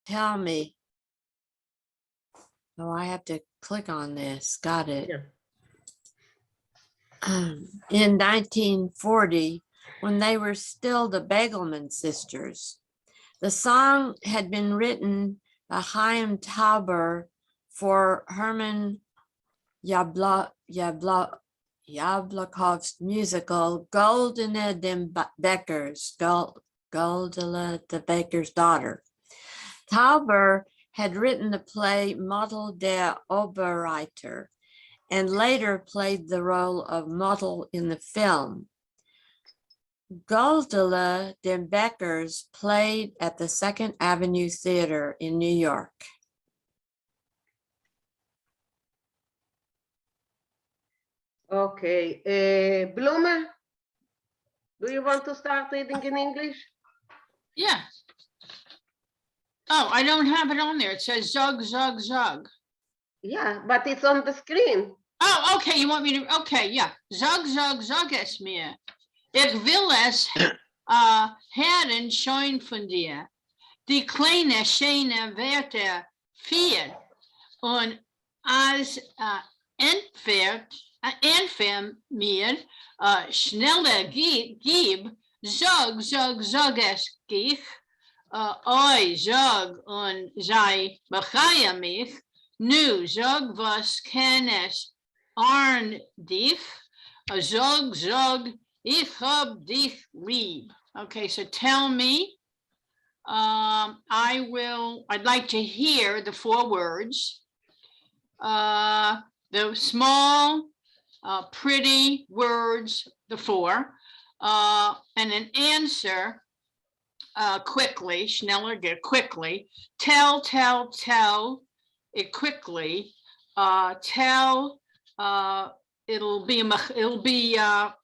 tell me. Oh, I have to click on this. Got it. Yeah. In 1940, when they were still the Begelman sisters, the song had been written by Chaim Tauber for Herman Yablokov's musical Goldene den Becker's, Goldele the Baker's Daughter. Tauber had written the play Model der Oberreiter and later played the role of model in the film. Goldele den Beckers played at the Second Avenue Theater in New York. Okay. Blume, do you want to start reading in English? Yeah. Oh, I don't have it on there. It says zug, zug, zug. Yeah, but it's on the screen. Oh, okay. You want me to? Okay, yeah. Zug, zug, zug es mir. Ich will es Herren scheuen von dir. Die kleine, schöne Werte vier. Und als entfernt mir schneller gib, zog, zog, zog es gich. Oi, zog und sei bechaia mich. Nu, zog was kann es arn dich. Zog, zog, ich hab dich lieb. Okay, so tell me. I'd like to hear the 4 words. The small, pretty words, the 4, and an answer quickly, schneller, get quickly. Tell it quickly. Tell, it'll be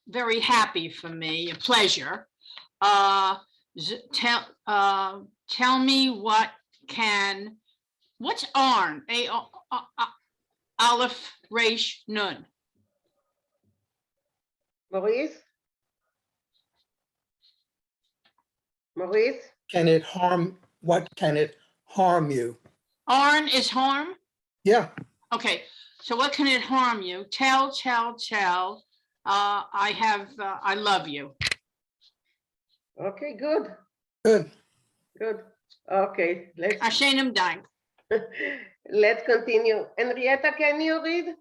very happy for me, a pleasure. Tell me what's Arn? Aleph Resh Nun. Maurice? Maurice? Can it harm, what can it harm you? Arn is harm? Yeah, Okay, so what can it harm you? Tell. I love you. Okay, good. good. Good. Okay, Ashenim Dank. let's continue. Henrietta, can you read?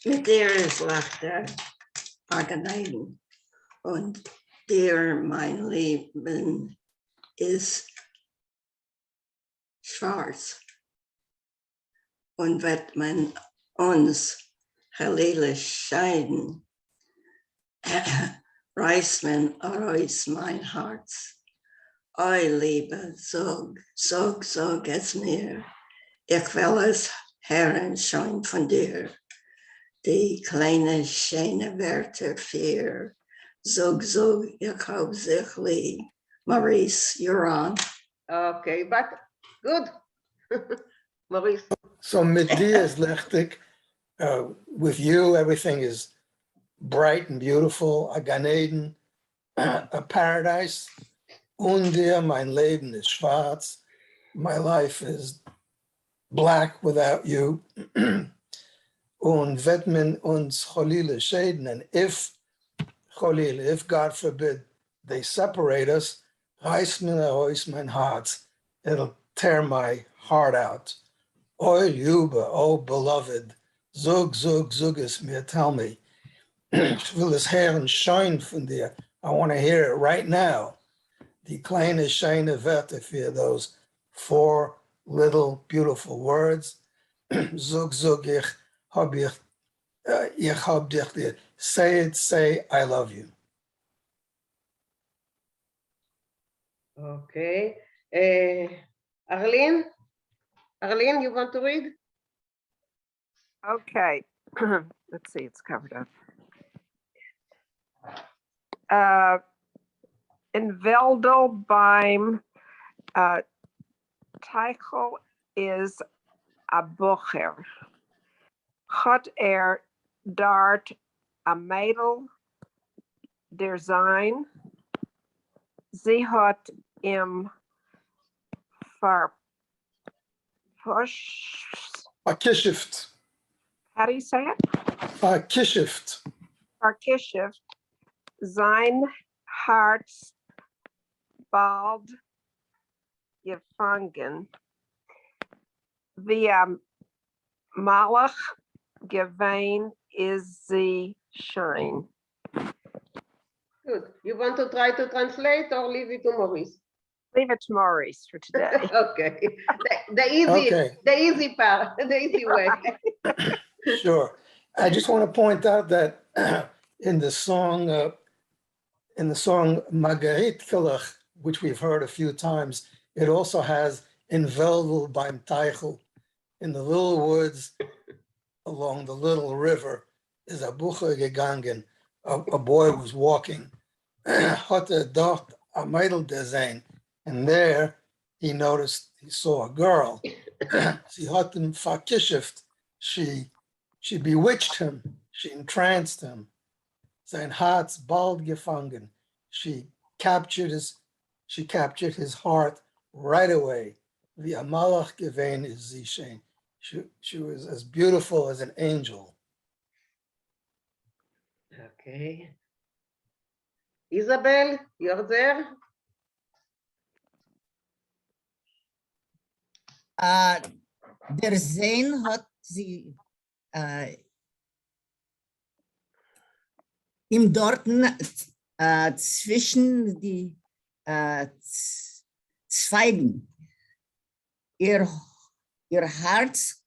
Mit dir ist Lachter Argeneiden und dir mein Leben ist schwarz und wird man uns Halile scheiden, reißt man aus mein Herz. Oi, Liebe, sog es mir. Ich will es hören schon von dir. Die kleine, schöne Werte vier. Sog, ich hab sich lieb. Maurice, you're on. Okay, but good. Maurice. So mit dir ist lechtig. With you, everything is bright and beautiful. A Gan Eden, a paradise. Und dir, mein Leben ist schwarz. My life is black without you. Und wird man uns Cholile scheiden. And if Cholile, if God forbid, they separate us, reißt man aus mein Herz. It'll tear my heart out. Oh, Liebe, oh, beloved. Zug es mir, tell me. Ich will es hören schein von dir. I want to hear it right now. Die kleine, schöne Werte für those 4 little beautiful words. Zug, ich hab dich dir. Say it, say, I love you. Okay. Arlene? Arlene, you want to read? Okay, let's see, it's covered up. In Veldel beim Teichel is a Bocher. Hat dart a Mädel der Sein. Sie hat im Verkischift. how do you say it? Verkischift. Verkischift sein Herz bald gefangen. Via Malach gewein is the shine. Good. You want to try to translate or leave it to Maurice? Leave it to Maurice for today. Okay. The easy part, the easy way. Sure. I just want to point out that in the song Margarit Killach, which we've heard a few times, it also has in Veldel beim Teichel, in the little woods along the little river, is a Bucher gegangen, a boy was walking. Hat dort a Mädel gesehen, and there he saw a girl. Sie hat ihn verkischift. She bewitched him. She entranced him. Sein Herz bald gefangen. She captured his heart right away. Wie a Malach gewein is sie schön. She was as beautiful as an angel. Okay. Isabel, you're there? Der Sein hat sie im Dorten zwischen die Zweigen. Ihr Herz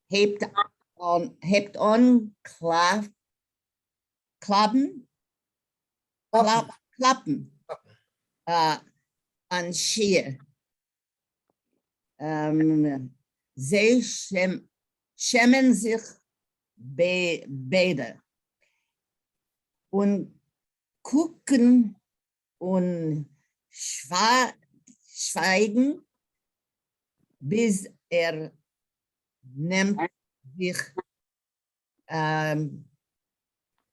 hebt on klappen an Schier. Sie schämen sich beide und gucken und schweigen, bis nimmt sich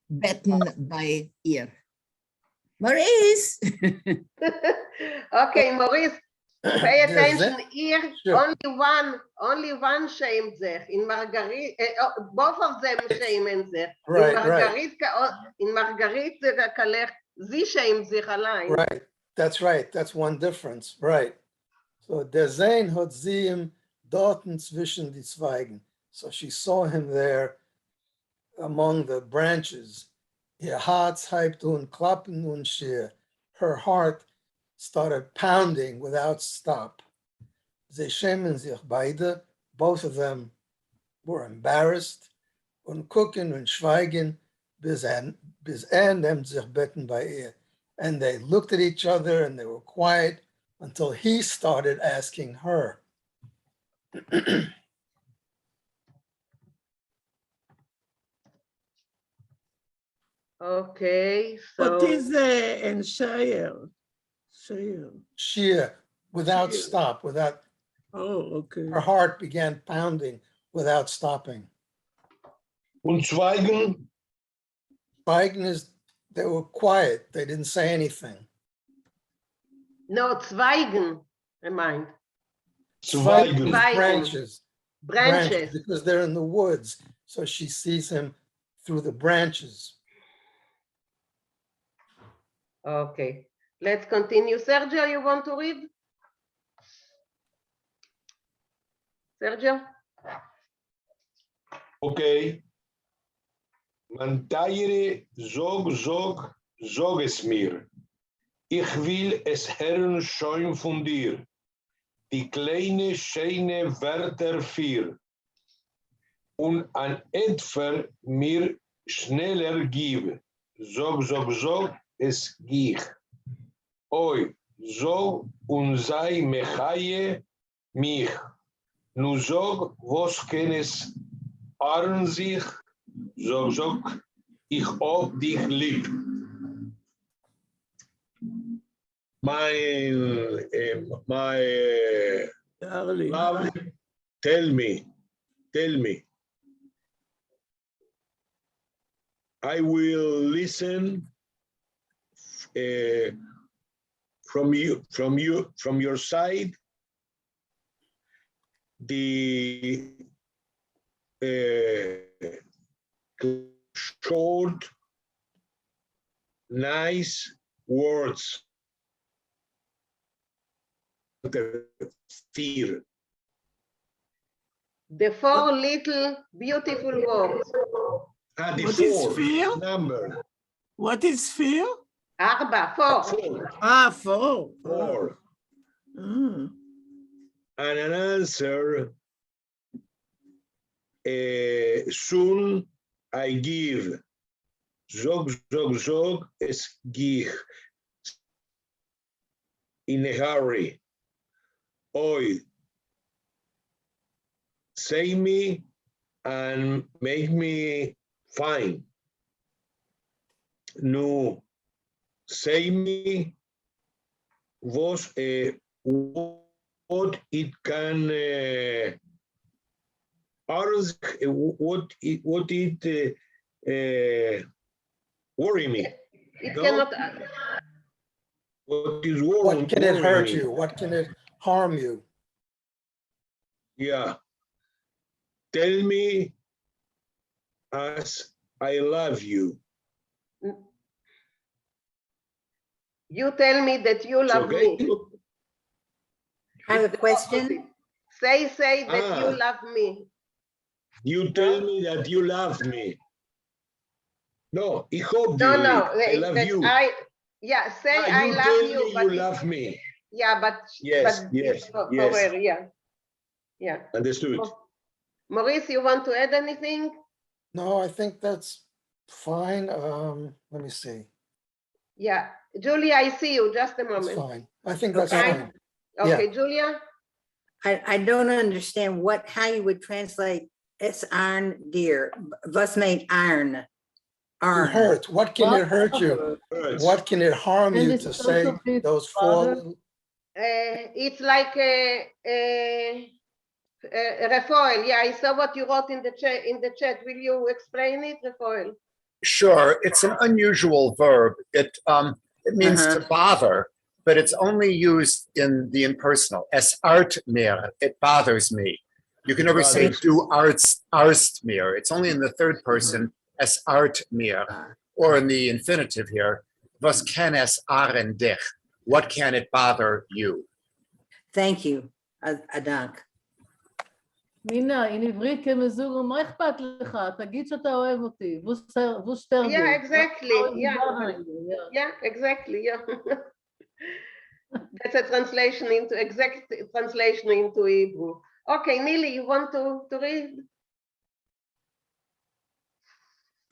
Betten bei ihr. Maurice! Okay, Maurice, pay attention here. Sure. Only one shamed sich. In Margarit, both of them shamed sich. Right, in Margarit Kalech, sie shamed sich allein. Right, that's right. That's one difference, right. So der Sein hat sie im Dorten zwischen die Zweigen. So she saw him there among the branches. Ihr Herz hyped und klappen und schier. Her heart started pounding without stop. Sie schämen sich beide. Both of them were embarrassed. Und gucken und schweigen, bis nimmt sich Betten bei ihr. And they looked at each other and they were quiet until he started asking her. Okay, What so is in Shire? Sheer, without Sheer. stop, without, Oh, okay. her heart began pounding without stopping. Und Schweigen? Schweigen is, they were quiet, they didn't say anything. no, Zweigen, I mind. Schweigen. is Schweigen. Branches. Because they're in the woods, so she sees him through the branches. Okay, let's continue. Sergio, you want to read? Sergio? Okay. Man teiere, sog es mir. Ich will es hören schon von dir. Die kleine, schöne Wörter vier. Und an etwa mir schneller gib. Sog, es gich. Oi, sog und sei mechaie mich. Nu sog, was kennes arn sich. Sog, ich ob dich lieb. My Darling. love, tell me. I will listen from your side, the short, nice words. Fear. The 4 little beautiful words. The What is 4 fear? number. What is fear? 4, 4. 4. Ah, 4. 4. Ah. And an answer, soon I give. Zog, zog, zog, es gich. In a hurry. Oi. Say me and make me fine. No. Say me was what it can what it worry me. It No? cannot. What is What can it worrying hurt me? you? What can it harm you? Yeah. Tell me as I love you. You tell me that you It's love okay? me. I have It's a the question. opposite. Say that you love me. You tell me that you love me. No, ich hope No, you no. I love that you. Say I You love tell you, me but you love me. yeah, but Yes, but yes, it's for yes. her, yeah. Yeah. Understood. Maurice, you want to add anything? No, I think that's fine. Let me see. Yeah. Julia, I see you. Just a That's moment. fine. I think that's Okay. fine. Okay, Julia? I don't understand how you would translate es arn deer. Was made iron? You Arn. hurt. What can it hurt you? Hurts. What can it harm And you it's to also say fit those father. 4 little? It's like Rafael. Yeah, I saw what you wrote in the chat. Will you explain it, Rafael? Sure, it's an unusual verb. It means to bother, but it's only used in the impersonal. Es art mir, it bothers me. You can never say du arst mir. It's only in the third person, es art mir, or in the infinitive here, was kann es aren dich? What can it bother you? Thank you, Adank. מינה, in עברית כמזוג, מה אכפת לך? תגיד שאתה אוהב אותי. ווסטרדי. Yeah, exactly. Yeah. Yeah. Yeah, exactly. Yeah. That's a translation into exact translation into Hebrew. Okay, Nili, you want to read?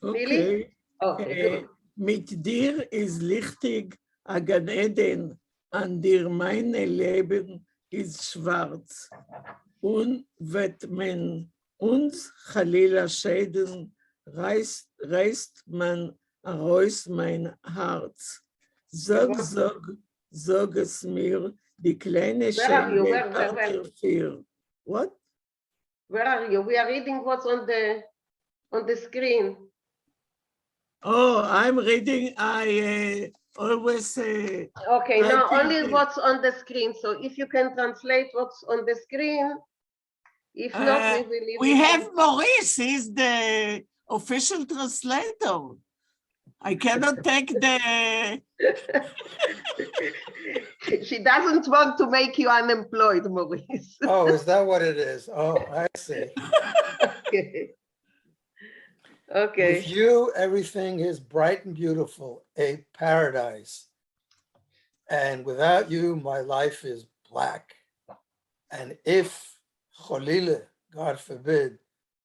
Okay. Okay, good. Mit dir ist lichtig a Gan Eden, an dir meine Leben ist schwarz. Und wird man uns Chalila schäden, reißt man heraus mein Herz. Sag es mir, die kleine Where are you? Schäne Where? Wörter für. What? Where are you? We are reading what's on the screen. Oh, I'm reading. I always. Okay, now only what's on the screen. So if you can translate what's on the screen, if not, we will leave. We have Maurice. He's the official translator. I cannot take the. She doesn't want to make you unemployed, Maurice. Oh, is that what it is? Oh, I see. Okay. Okay. With you, everything is bright and beautiful, a paradise. And without you, my life is black. And if, Cholile, God forbid,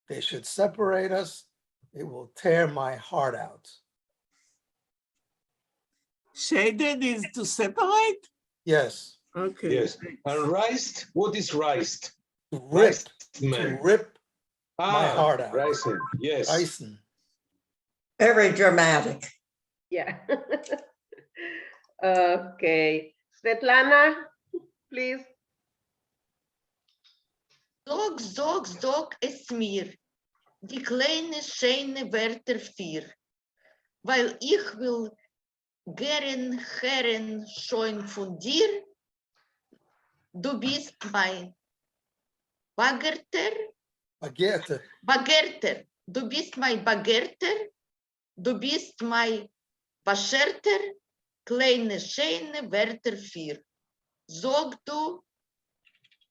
they should separate us, it will tear my heart out. Shaded is to separate? Yes. Okay. Yes. And riced? What is riced? To rip, to Man. rip my heart out. Ricing. Yes. Icing. Very dramatic. Yeah. Okay. Svetlana, please. Sag es mir, die kleine schöne Wörter vier, weil ich will gern, Herren, schön von dir. Du bist mein Baggerter. Baggerter. Du bist mein Baggerter. Du bist mein Bascherter. Kleine, schöne Wörter für. Sag du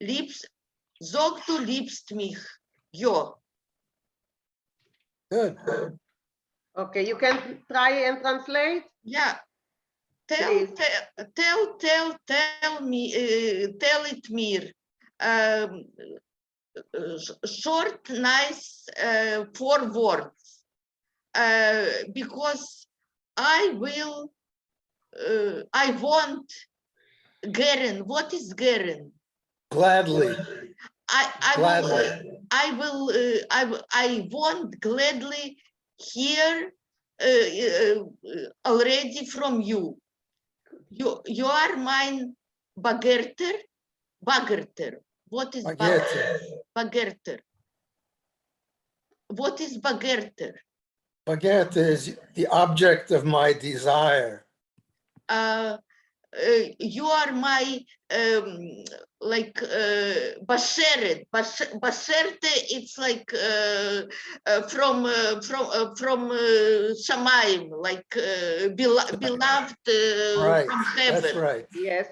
liebst mich. Ja. Good. Okay, you can try and translate? Yeah. Tell it me. Short, nice, 4 words. Because I want gern. What is gern? Gladly. I want gladly hear already from you. You are mein Baggerter. What is Baggerter? What is Baggerter? Baggerter is the object of my desire. You are my Basheret. Basherte, it's like from Shamayim, like beloved Right. from heaven. That's right. Yes.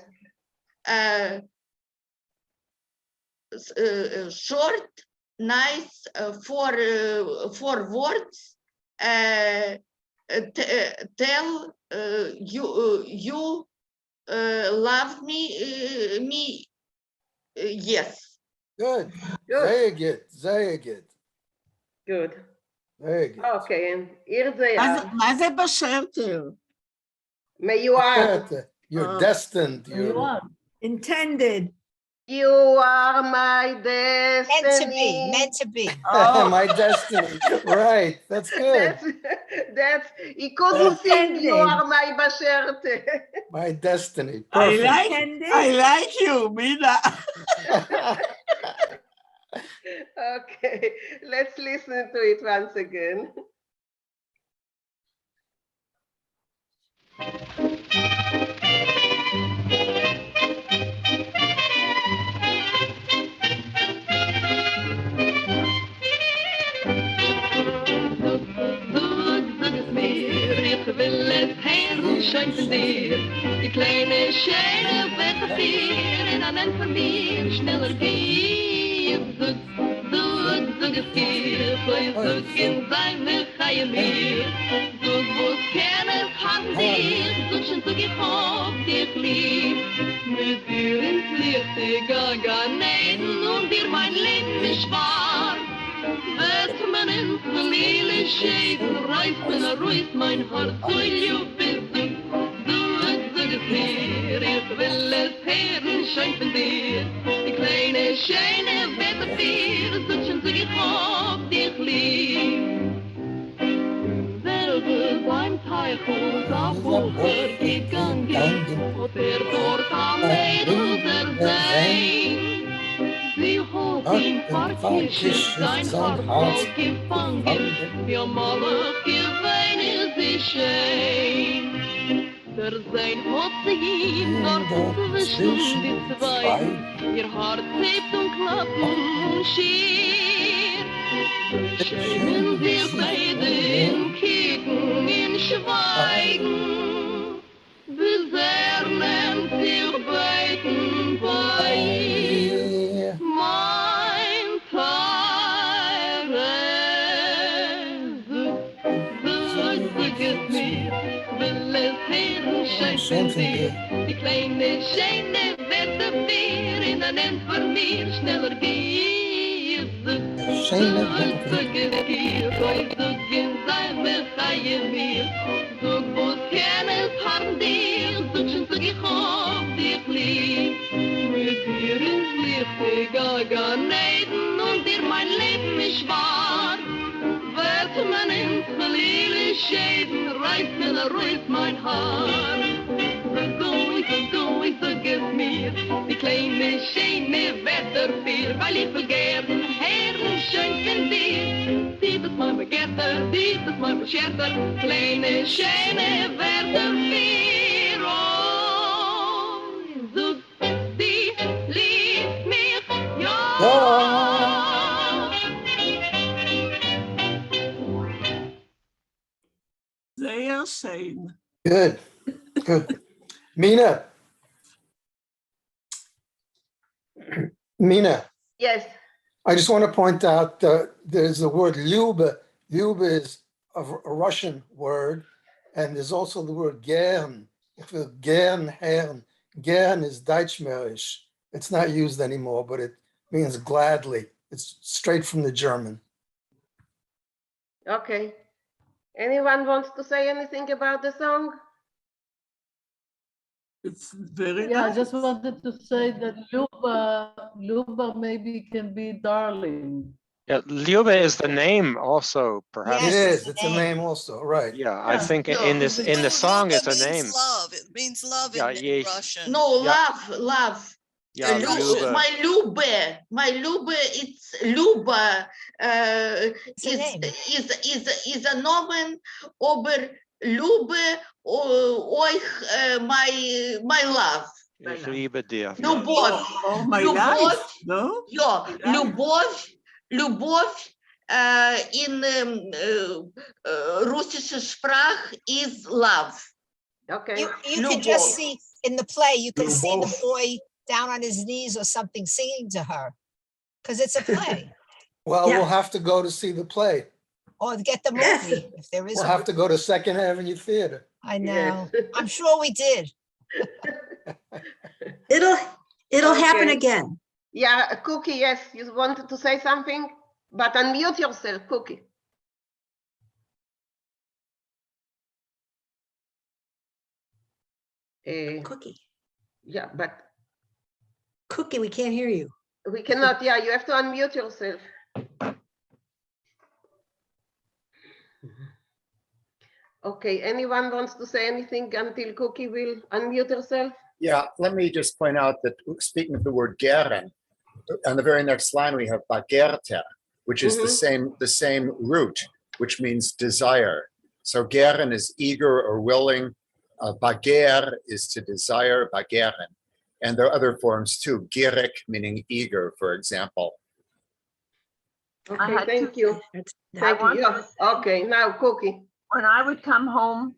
Short, nice, 4 words. Tell you love me, yes. Good. Very good. Very good. Good. Very good. Okay, and here they are. מה זה בשרטר? מיועד. Baggerter, you're destined. You're Intended. You are my destiny. Meant to be. my destiny. Right. That's good. That's he couldn't think you are my basherte. My destiny. I Perfect. like you, Mina. Okay, let's listen to it once again. Ich will es hören, schön von dir. Die kleine Schöne wird dir in einen von mir schneller gehen. Sag es dir, sag in seine Reihe mir. Sag, wo's keines hat dich, sag schon, sag ich hab dich lieb. Mit dir ins Licht, egal, gar nicht, und dir mein Leben ist wahr. Wird man ins Lille schäden, reißt man ruhig mein Herz, so lieb bist du sag es mir, ich will es hören, schön von dir. Die kleine, schöne Wettervier, so schön sag ich hab dich lieb. Selbe beim Teichhaus auf Bucher gegangen, hat dort am Mädel ersehen. Sie hat ihn verkischt, sein Hart gefangen, wie am Malach gewesen ist sie schön. Der Sein hat sie ihm dort zwischen die zwei, ihr Hart hebt und klappt und schier. Schämen sich beide, kicken in Schweigen, bis nennt sich beiden bei ihr. Mein Teire, sag es mir, will es hören, schön von dir. Die kleine, schöne Wettervier in einen von mir schneller geht. Sag es dir, sag in seine Reihe mir. Sag, wo's keines haben dir, sag schon, sag ich hab dich lieb. Mit dir ins Licht, gar neiden und dir mein Leben ist wahr. Wird man ins Verliere schäden, reißt man ruhig mein Haar. So, ich sag es mir, die kleine, schöne Wettervier, weil ich will gern Herren schön von dir. Dies ist mein Begehrter, dies ist mein Bescherter, kleine, schöne Wettervier. Shane. Good, good. Mina. Mina, Yes. I just want to point out there's the word Lyuba. Lyuba is a Russian word, and there's also the word gern. Ich will gern Herrn. Gern is Deutschmerisch. It's not used anymore, but it means gladly. It's straight from the German. Okay. Anyone wants to say anything about the song? It's very Yeah, I nice. just wanted to say that Luba maybe can be darling. Yeah, Lyuba is the name also, perhaps. It is. It's a name also, right? Yeah, I think in the song it's a name. Love. It means love Yeah, in Russian. No, Yeah. love. Yeah, Lyuba. My Lube, it's Luba. Is a nomen over Lube euch my love. Ich liebe dir. Любовь. Oh, my Любовь. life, no? Ja, Любовь in russische Sprache is love. Okay. You could just see in the play, you could see the Любовь. boy down on his knees or something singing to her, because it's a play. Well, Yeah. we'll have to go to see the play. Or get the movie, if there is We'll one. have to go to Second Avenue Theater. I know. I'm sure we did. It'll happen Okay. again. Yeah, Cookie, yes, you wanted to say something, but unmute yourself, Cookie. Cookie, Yeah, but Cookie, we can't hear you. we cannot, yeah, you have to unmute yourself. Okay, anyone wants to say anything until Cookie will unmute herself? Yeah, let me just point out that speaking of the word gern, on the very next line we have bagerte, which is the same root, which means desire. So gern is eager or willing. Bager is to desire, bageren. And there are other forms too, gierig, meaning eager, for example. Okay, had thank to- you. I Thank you. wanted Yeah. to say- Okay, now Cookie. When I would come home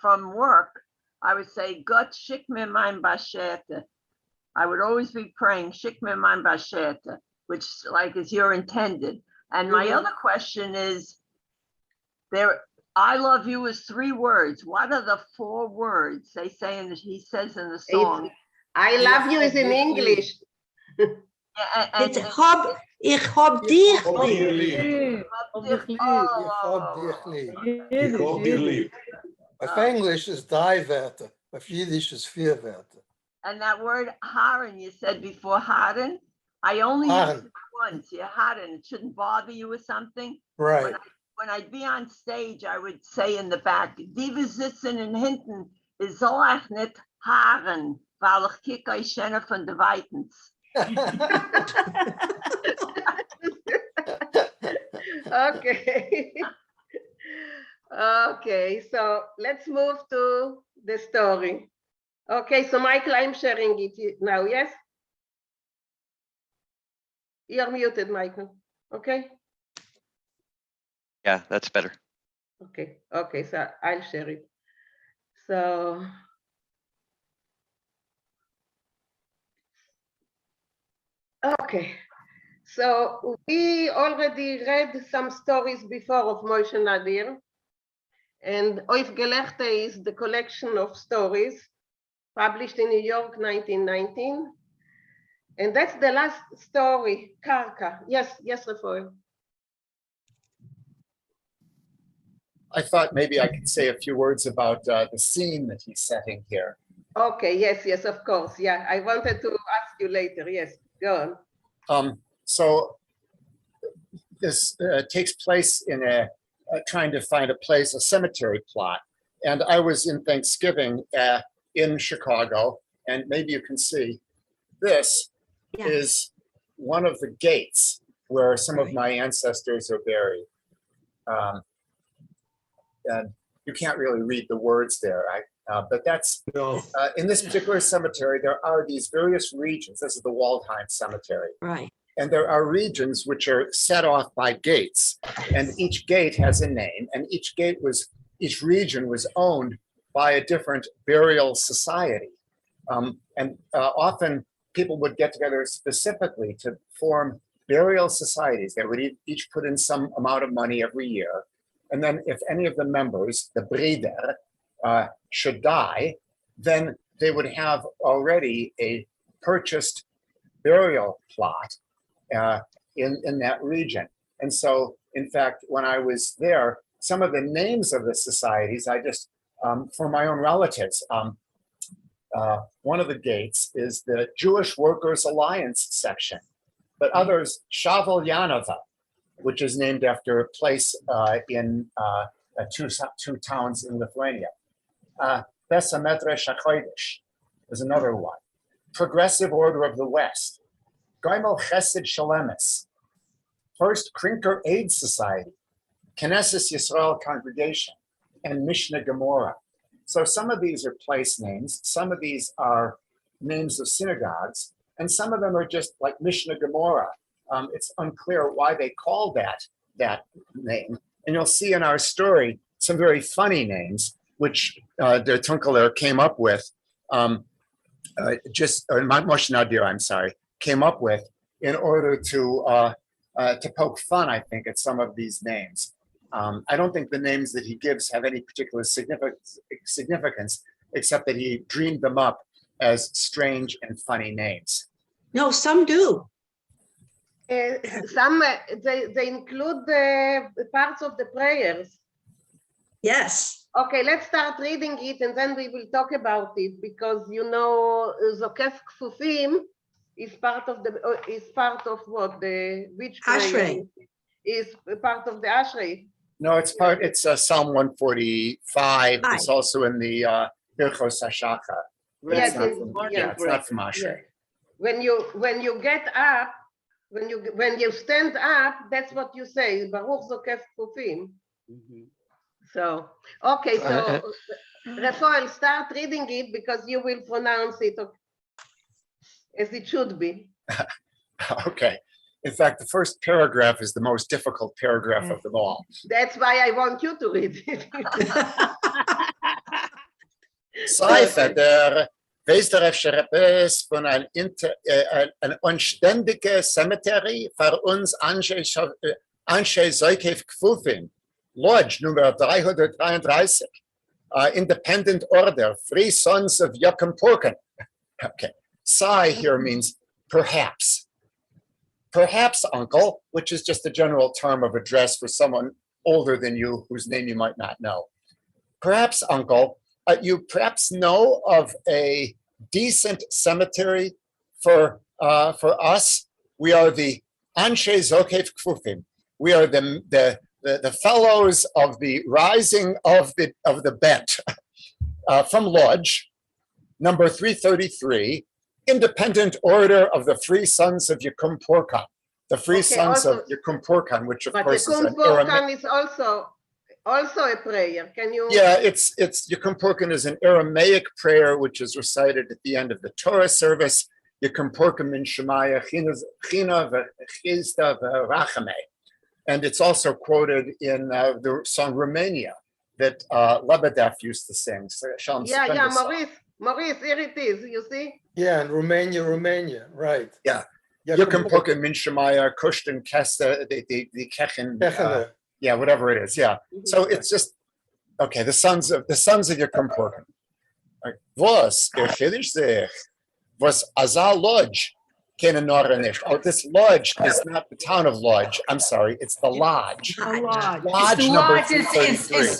from work, I would say, Gott schick mir mein Basherte. I would always be praying, schick mir mein Basherte, which like is your intended. And my other question is, I love you is 3 words. What are the 4 words they say he says in the song? I love you is in English. It's ich hab dich Hab dir lieb. lieb. Ich hab dir lieb. Auf English is die Werte, auf Yiddish is 4 Werte. And that word haren, you said before haren, I only used Haren. it once. Yeah, haren. It shouldn't bother you or something. Right. When I'd be on stage, I would say in the back, die wir sitzen in hinten, is soll ich nicht haren, weil ich kick euch schöner von der Weitens. Okay. Okay, so let's move to the story. Okay, so Michael, I'm sharing it now, yes? You're muted, Michael. Okay? Yeah, that's better. Okay, okay, so I'll share it. So. Okay, so we already read some stories before of Moshe Nadir, and Oif Gelechte is the collection of stories published in New York, 1919. And that's the last story, Karka. Yes, Rafael. I thought maybe I could say a few words about the scene that he's setting here. Okay, yes, of course. Yeah, I wanted to ask you later. Yes, go on. So this takes place in trying to find a place, a cemetery plot. And I was in Thanksgiving in Chicago, and maybe you can see this is one of the gates where some of my ancestors are buried. And you can't really read the words there, but that's, in this particular cemetery, there are these various regions. This is the Waldheim Cemetery. Right. And there are regions which are set off by gates, and each gate has a name, and each gate was each region was owned by a different burial society. Often people would get together specifically to form burial societies that would each put in some amount of money every year. And then if any of the members, the breder, should die, then they would have already a purchased burial plot in that region. And so, in fact, when I was there, some of the names of the societies, I just, for my own relatives, one of the gates is the Jewish Workers Alliance section, but others, Shavel Yanova, which is named after a place in two towns in Lithuania. Besametre Shachoidish is another one. Progressive Order of the West. Goimel Chesed Shalemis. First Krinker Aid Society. Knesset Yisrael Congregation. And Mishnah Gemara. So some of these are place names. Some of these are names of synagogues. And some of them are just like Mishnah Gemara. It's unclear why they call that name. And you'll see in our story some very funny names, which the Tunkeler came up with, Moshe Nadir, I'm sorry, came up with in order to poke fun, I think, at some of these names. I don't think the names that he gives have any particular significance, except that he dreamed them up as strange and funny names. No, some do. Some they include the parts of the prayers. Yes. Okay, let's start reading it and then we will talk about it, because you know Zokef Kfufim is part of what, the which prayer is part of the Ashrei. No, it's Psalm 145. It's also in the Birchos Hashachar. Yes, it's not from Ashrei. When you get up, when you stand up, that's what you say. Baruch Zokef Kfufim. So, okay, so Rafael, start reading it because you will pronounce it as it should be. Okay. In fact, the first paragraph is the most difficult paragraph of them all. That's why I want you to read it. Seife, der Weißdereifsche Rebbe von ein unständige Cemetery für uns Anshe Zokef Kfufim. Lodge number 333, Independent Order, Free Sons of Yuckum Okay, Sai here means perhaps. Perhaps, uncle, which is just a general term of address for someone older than you whose name you might not know. Perhaps, uncle, you perhaps know of a decent cemetery for us. We are the Anshe Zokef Kfufim. We are the fellows of the rising of the bent from Lodge, number 333, Independent Order of the Free Sons of Yuckum Porkan. The Free Sons of Yuckum Porkan, which of course is an Aramaic. Is also a prayer. Can you? Yeah, it's Yuckum Porkan is an Aramaic prayer which is recited at the end of the Torah service. Yuckum Porkan min Shemaya China v'Chizda v'Rachameh. And it's also quoted in the song Romania that Lebedev used to sing. So Maurice, here it is, you see? Yeah, and Romania, right. Yeah. Yuckum Porkan min Shemaya, Kushtin Kesta, the Kechen, yeah, whatever it is, yeah. So it's just, okay, the sons of Yuckum Porkan. Was Azal Lodge. Oh, this lodge is not the town of Lodge. I'm sorry, it's the lodge. Lodge number 333.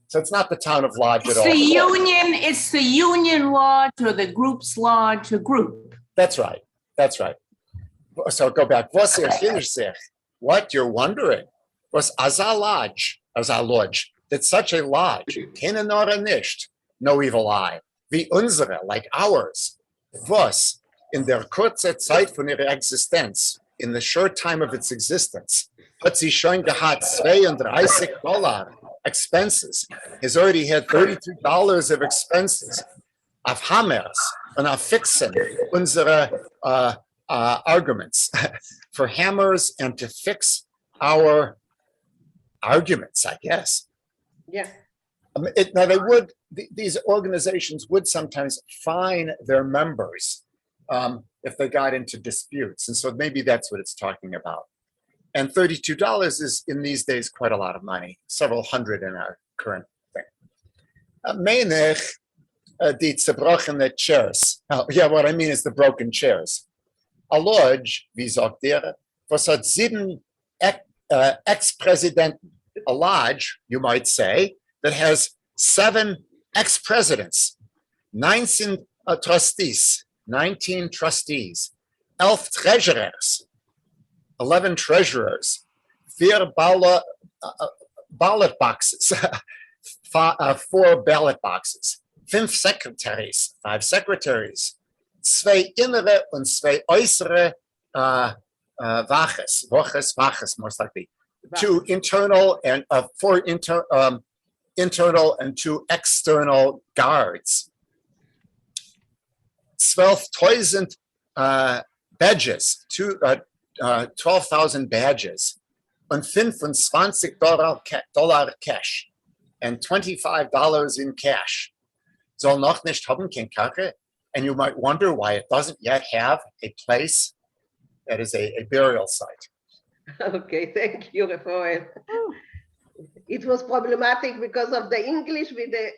So it's not the town of Lodge at all. It's the Union Lodge or the group's lodge, a group. That's right. That's right. So go back. What you're wondering was Azal Lodge, that's such a lodge. No evil eye. Wie unsere, like ours. Was. In der kurze Zeit von ihrer Existenz, in the short time of its existence, hat sie schon gehabt $32 expenses. Has already had $32 of expenses auf Hammers and auf Fixen unsere arguments, for hammers and to fix our arguments, I guess. Yeah. Now they would, these organizations would sometimes fine their members if they got into disputes. And so maybe that's what it's talking about. And $32 is in these days quite a lot of money, several hundred in our current thing. Menich, die zerbrochene chairs. Yeah, what I mean is the broken chairs. A lodge, wie sagt was hat 7 ex-presidenten. A lodge, you might say, that has 7 ex-presidents, 19 trustees, 11 treasurers, 11 treasurers, 4 ballot boxes, 4 ballot boxes, 5 secretaries, 5 secretaries, 2 innere und 2 äußere Waches, most likely. 2 internal and 4 internal and 2 external guards. 12,000 badges, 12,000 badges, and $25 cash, and $25 in cash. Soll noch nicht haben kein Kacke, and you might wonder why it doesn't yet have a place that is a burial site. Okay, thank you, Rafael. It was problematic because of the English with the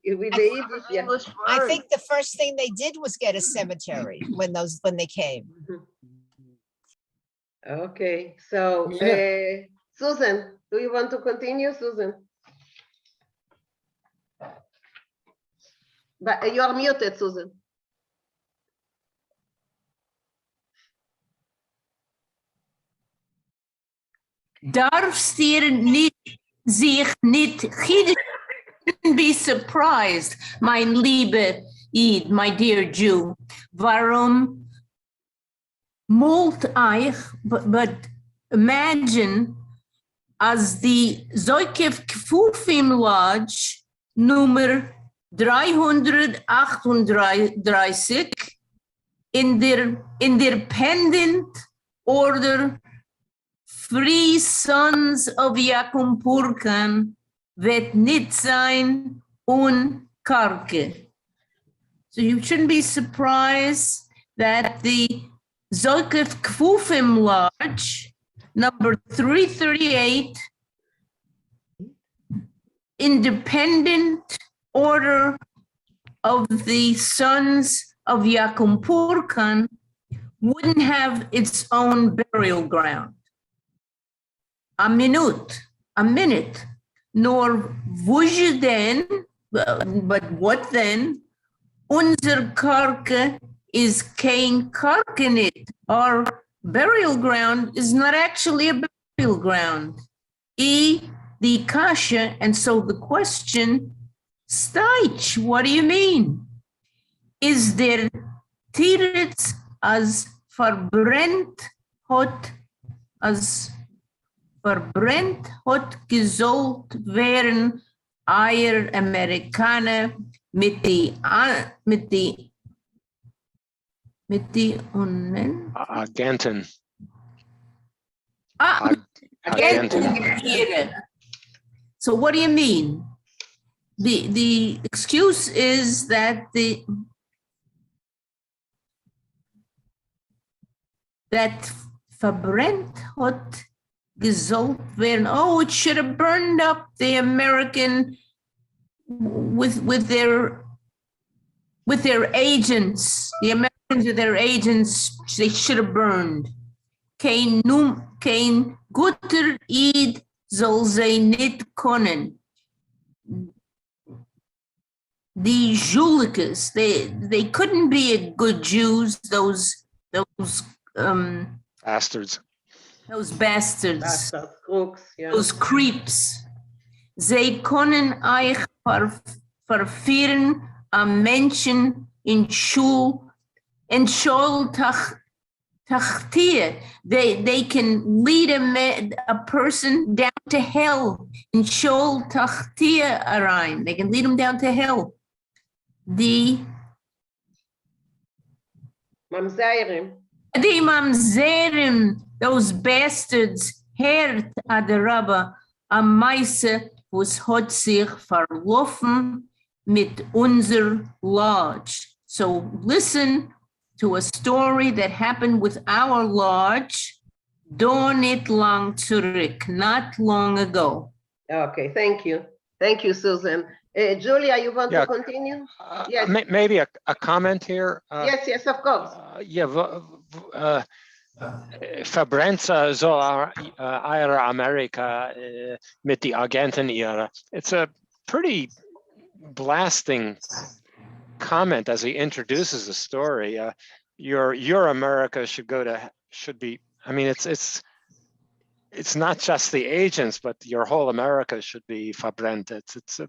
Yiddish. Yeah. I think the first thing they did was get a cemetery when they came. Okay, so Susan, do you want to continue, Susan? But you are muted, Susan. Darfst ihr sich nicht be surprised, mein liebe Eid, my dear Jew. Warum mult euch, but imagine as the Zoikef Kfufim Lodge Nummer 338 in der Independent Order Free Sons of Jakob Purkan wird nicht sein und Karke. So you shouldn't be surprised that the Zoikef Kfufim Lodge, number 338, Independent Order of the Sons of Jakob Purkan, wouldn't have its own burial ground. A minute, nor wuje then, but what then? Unser Karke is kein Karkenit. Our burial ground is not actually a burial ground. The kasha, and so the question, Steich, what do you mean? Is there Tiritz as verbrennt hot gesollt wären Eier Amerikaner mit die Agenten. Agenten. So what do you mean? The excuse is that that verbrennt hot gesollt werden. Oh, it should have burned up the American with their agents. The Americans with their agents, they should have burned. Kein guter Eid soll sie nicht können. The Julicus, they couldn't be good Jews, those bastards. Those bastards. Crooks, yeah. Those creeps. Sie können euch verführen am Menschen in Schul Tachtier. They can lead a person down to hell in Shol Tachtier Arain. They can lead them down to hell. The Mamzerim, those bastards, Herd Adarabba, a Meise was hat sich verlaufen mit unser lodge. So listen to a story that happened with our lodge, nicht lang zurück, not long ago. Okay, thank you. Thank you, Susan. Julia, you want Yeah. to continue? Yes. Maybe a comment here. Yes, yes, of course. Verbrennt so Eire Amerika mit die Agenten ihre. It's a pretty blasting comment as he introduces the story. Your America should be. I mean, it's not just the agents, but your whole America should be verbrennt. It's a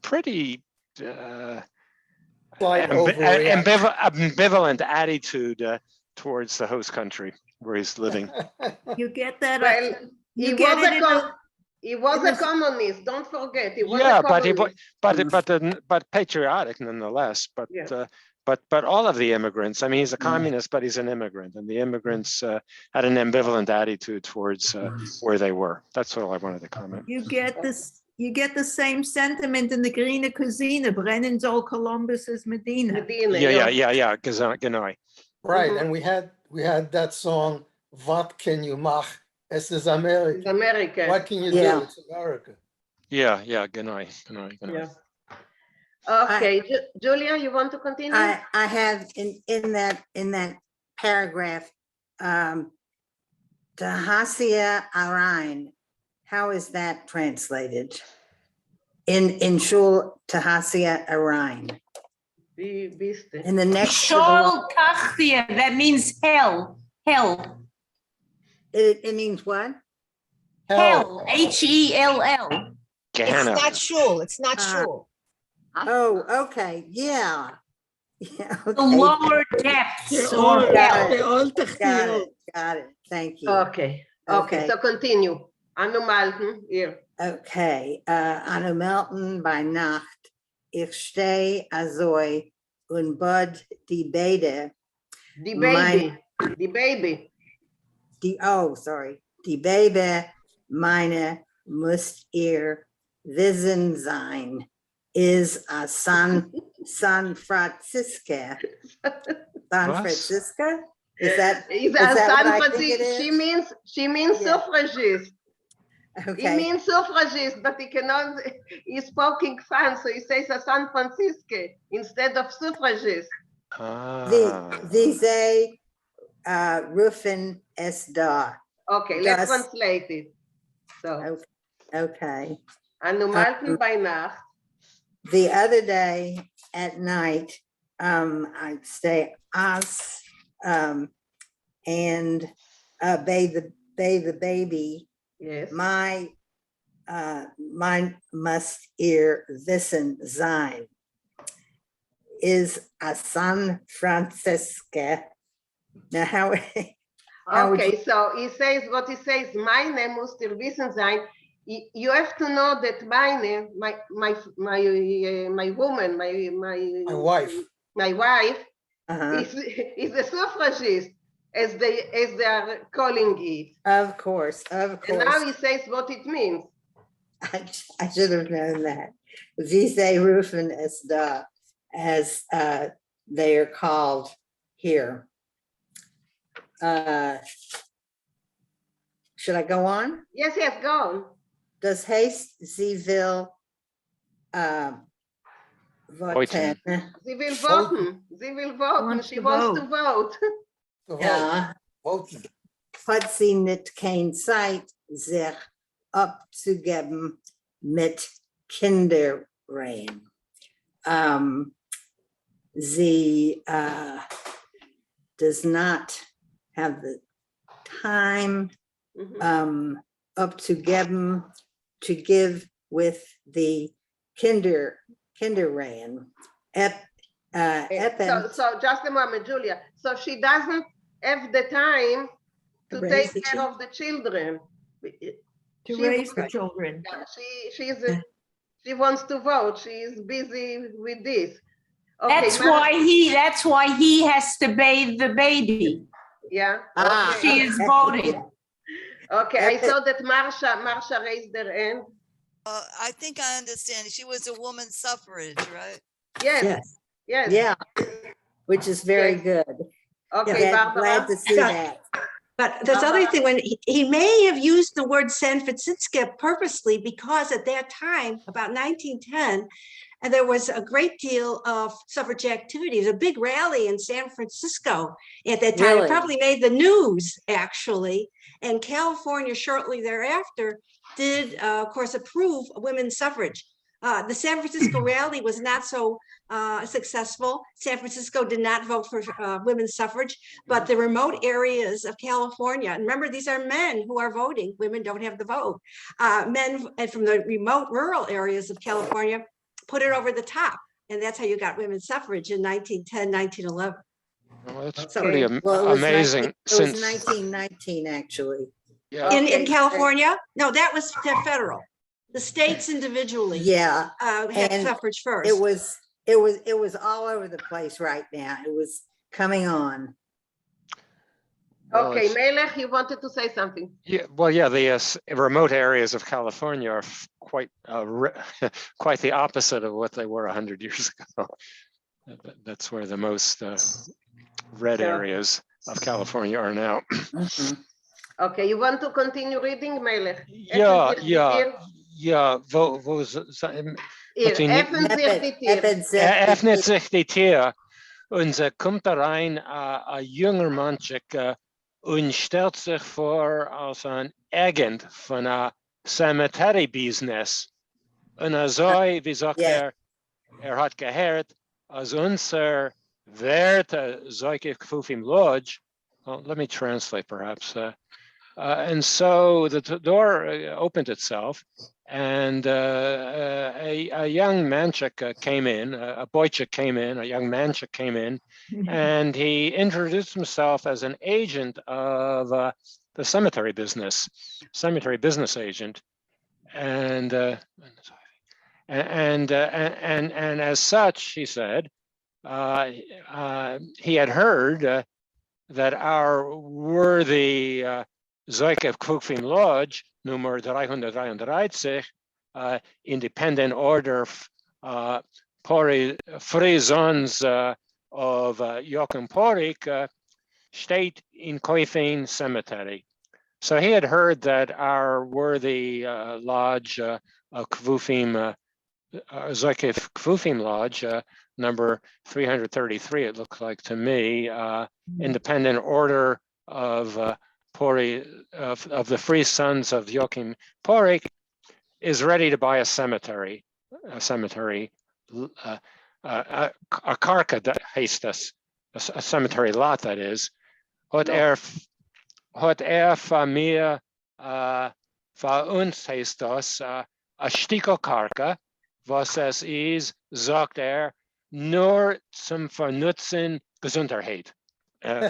pretty Slight overreaction. ambivalent attitude towards the host country where he's living. You get that? Well, you get it in a- he was in a a- communist. Don't forget, he was Yeah, a communist. but patriotic nonetheless. But Yeah. but all of the immigrants. I mean, he's a communist, but he's an immigrant, and the immigrants had an ambivalent attitude towards where they were. That's all I wanted to comment. You get this. You get the same sentiment in the Green Cuisine. Brennen soll Columbus's Medina. Yeah. Genau. Right, and we had that song, What Can You Mach? Es ist America. It's America. What can you Yeah. do? It's America. Yeah, genau. Yeah. Okay, Julia, you want to continue? I have in that paragraph, Tahasia Arain. How is that translated? In Shul Tahasia Arain. In the next to the Shol Tachtia, that means hell. Hell. It means what? Hell. H-E-L-L. It's not shul. It's not shul. Oh, okay, yeah. Yeah, The okay. lower depths or hell. Got it. Thank you. Okay, so continue. Anu Malten, here. Okay, Anu Melton by Nacht. Ich steh azoi und bud die Bede. The baby, the baby. Sorry. Die Baby meine muss ihr wissen sein. Is a San Francisco. San What? Francisco? Is that Is that San what I think it Francisco? She means Yeah. suffragist. He okay? means suffragist, but he cannot, he's speaking fun, so he says a San Francisco instead of suffragist. Diese Rufen es da. Okay, let's Das- translate it. So, Okay. Anu Malten by Nacht. The other day at night, I'd stay as and bathe the baby. Yes. My must ihr wissen sein. Is a San Francisco. Now how would Okay, so he says what he says, meine muss dir wissen sein. You have to know that meine, my woman, my wife. my wife Uh-huh. is a suffragist, as they are calling it. Of course. And now he says what it means. I should have known that. Vise Rufen es da, as they are called here. Should I go on? Yes, go on. Does haste sie will voten? She will vote. She will vote. She wants to vote. Ja. Voten. Hat sie nicht kein Zeit, sich abzugeben mit Kinderrein. Sie does not have the time abzugeben, to give with the Kinderrein. So just a moment, Julia. So she doesn't have the time to raise take the care of the children. To raise the children. She wants to vote. She is busy with this. Okay, That's why he has to bathe the baby. Yeah. Ah. She is voting. Okay, I saw that Marsha raised her hand. I think I understand. She was a woman suffrage, right? Yes, Yes. yes. Yeah, which is very Yes. good. Okay, Glad Barbara. to see that. But this other thing, when he may have used the word San Francisco purposely, because at that time, about 1910, and there was a great deal of suffrage activity. There was a big rally in San Francisco at that time. Really? It probably made the news, actually. And California, shortly thereafter, did, of course, approve women's suffrage. The San Francisco rally was not so successful. San Francisco did not vote for women's suffrage, but the remote areas of California, and remember, these are men who are voting, women don't have the vote. Men and from the remote rural areas of California put it over the top. And that's how you got women's suffrage in 1910, 1911. Well, that's So- pretty Well, it was amazing. 19 it was Since 1919, actually. yeah, In California? No, that was federal. The states individually Yeah. had And suffrage first. It was all over the place right now. It was coming on. well, Okay, it's- Melech, you wanted to say something. yeah, well, yeah, the remote areas of California are quite quite the opposite of what they were 100 years ago. That's where the most red So- areas of California are now. Okay, you want to continue reading, Melech? Ja, Effen sich ja, die Tür. ja, wo sein, Hier, öffnen sich die Tür. öffnet sich die Tür und es kommt da rein ein junger Mensch und stellt sich vor als ein Agent von einem Cemetery Business. Und so, wie sagt er hat gehört, als unser Werte solche Kfufim Lodge, well, let me translate perhaps. And so the door opened itself, and a young manchik came in, a boychik came in, a young manchik came in, and he introduced himself as an agent of the cemetery business agent, and as such, he said, he had heard that our worthy Zoikev Kufim Lodge, number 333, independent order Free Sons of Joachim Porik, state in Koifin Cemetery. So he had heard that our worthy lodge, Kvufim, Zoikev Kvufim Lodge, number 333, it looks like to me, independent order of Pori, of the Free Sons of Joachim Porik, is ready to buy a cemetery, a karka that heißt das, a cemetery lot that is. Hat von mir, von uns heißt das, a Stiko karka, was es ist, sagt nur zum Vernutzen Gesundheit. So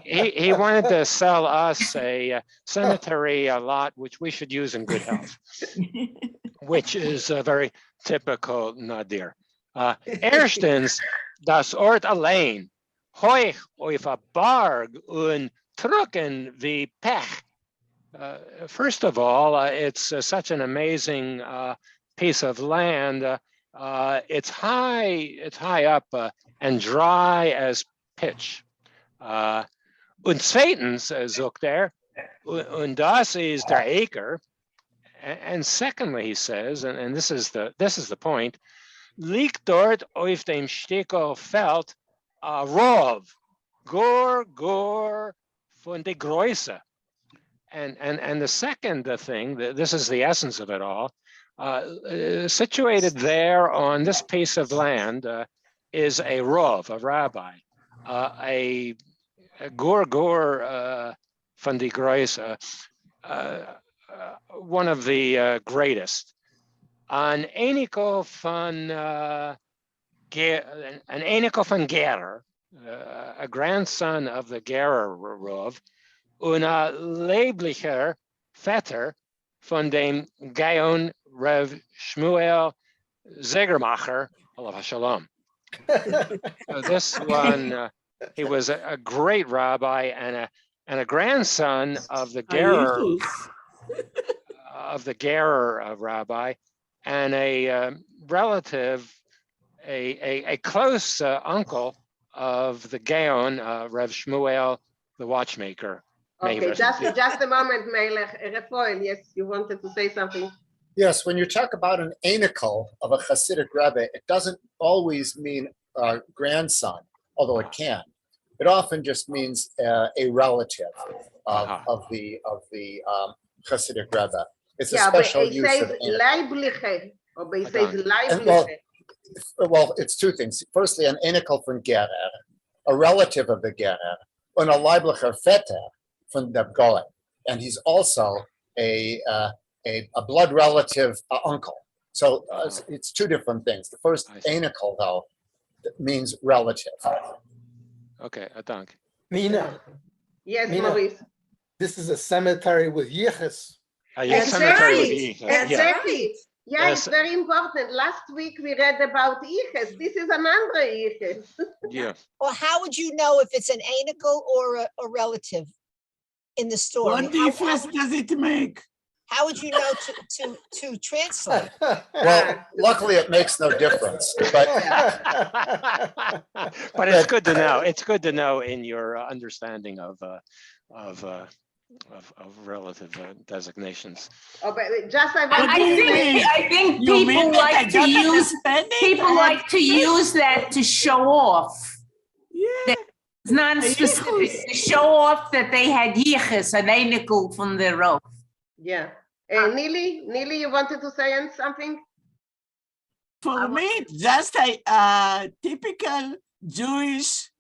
he wanted to sell us a cemetery lot which we should use in good health, which is very typical Nadir. Erstens, das Ort allein, hoch auf a Berg und trocken wie Pech. First of all, it's such an amazing piece of land. It's high up and dry as pitch. Und zweitens, sagt und das ist der Acre. And secondly, he says, and this is the point, liegt dort auf dem Steko Feld a Rov, Gor von der Größe. And the second thing, this is the essence of it all, situated there on this piece of land is a Rov, a rabbi, a Gor von der Größe, one of the greatest. An Eniko von Gerer, a grandson of the Gerer Rov, und a leiblicher Vetter von dem Gaon Rev Shmuel Zegermacher, alav hashalom. So this one, he was a great rabbi and a grandson of the Gerer of the Gerer rabbi, and a relative, a close uncle of the Gaon, Rev Shmuel, the watchmaker. May he Okay, rest in peace. just a moment, Melech. Rafael, yes, you wanted to say something. Yes, when you talk about an anicle of a Hasidic Rebbe, it doesn't always mean a grandson, although it can. It often just means a relative of the Hasidic Rebbe. It's a special it use of says anicle. leibliche, or it says And, leibliche. well, it's two things. Firstly, an anicle from Gerer, a relative of the Gerer, and a leiblicher Vetter from the Goen. And he's also a blood relative uncle. So it's two different things. The first anicle, though, means relative. Okay, thank. Mina. Yes, Mina, Maurice. This is a cemetery with yichus. Exactly. Exactly. Yeah, Yes. it's very important. Last week we read about Iches. This is an andere Iches. Yeah. Well, how would you know if it's an anicle or a relative in the story? What difference does it make? How would you know to translate? Well, luckily it makes no difference. But But it's good to know. It's good to know in your understanding of relative designations. Oh, but just I think people like to use that to show off. Yeah. It's non-specific to show off that they had yichus, an anicle from the rope. Yeah. Nili, you wanted to say something? For me, it's just a typical Jewish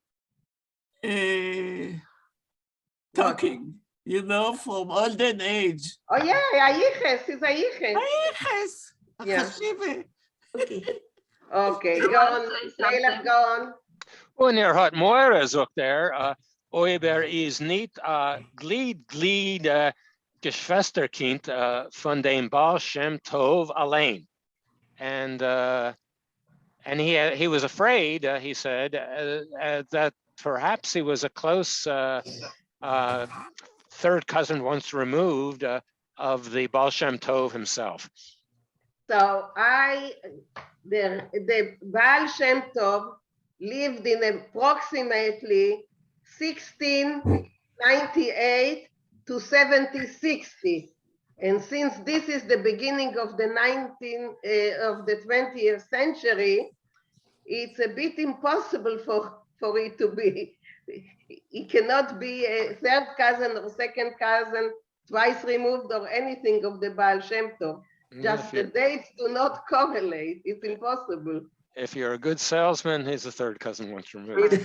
talking, you know, from olden age. Oh yeah, Yiches is a Yiches. Yeah. Okay, go on, Melech, go on. Wanneer hat Moira zoekt there, oiber is niet glied geschwesterkind van den Baal Shem Tov alleen. And he was afraid, he said, that perhaps he was a close third cousin once removed of the Baal Shem Tov himself. So the Baal Shem Tov lived in approximately 1698 to 1760. And since this is the beginning of the 20th century, it's a bit impossible for it to be. It cannot be a third cousin or second cousin, twice removed or anything of the Baal Shem Tov. Just the dates do not correlate. It's impossible. If you're a good salesman, he's a third cousin once removed.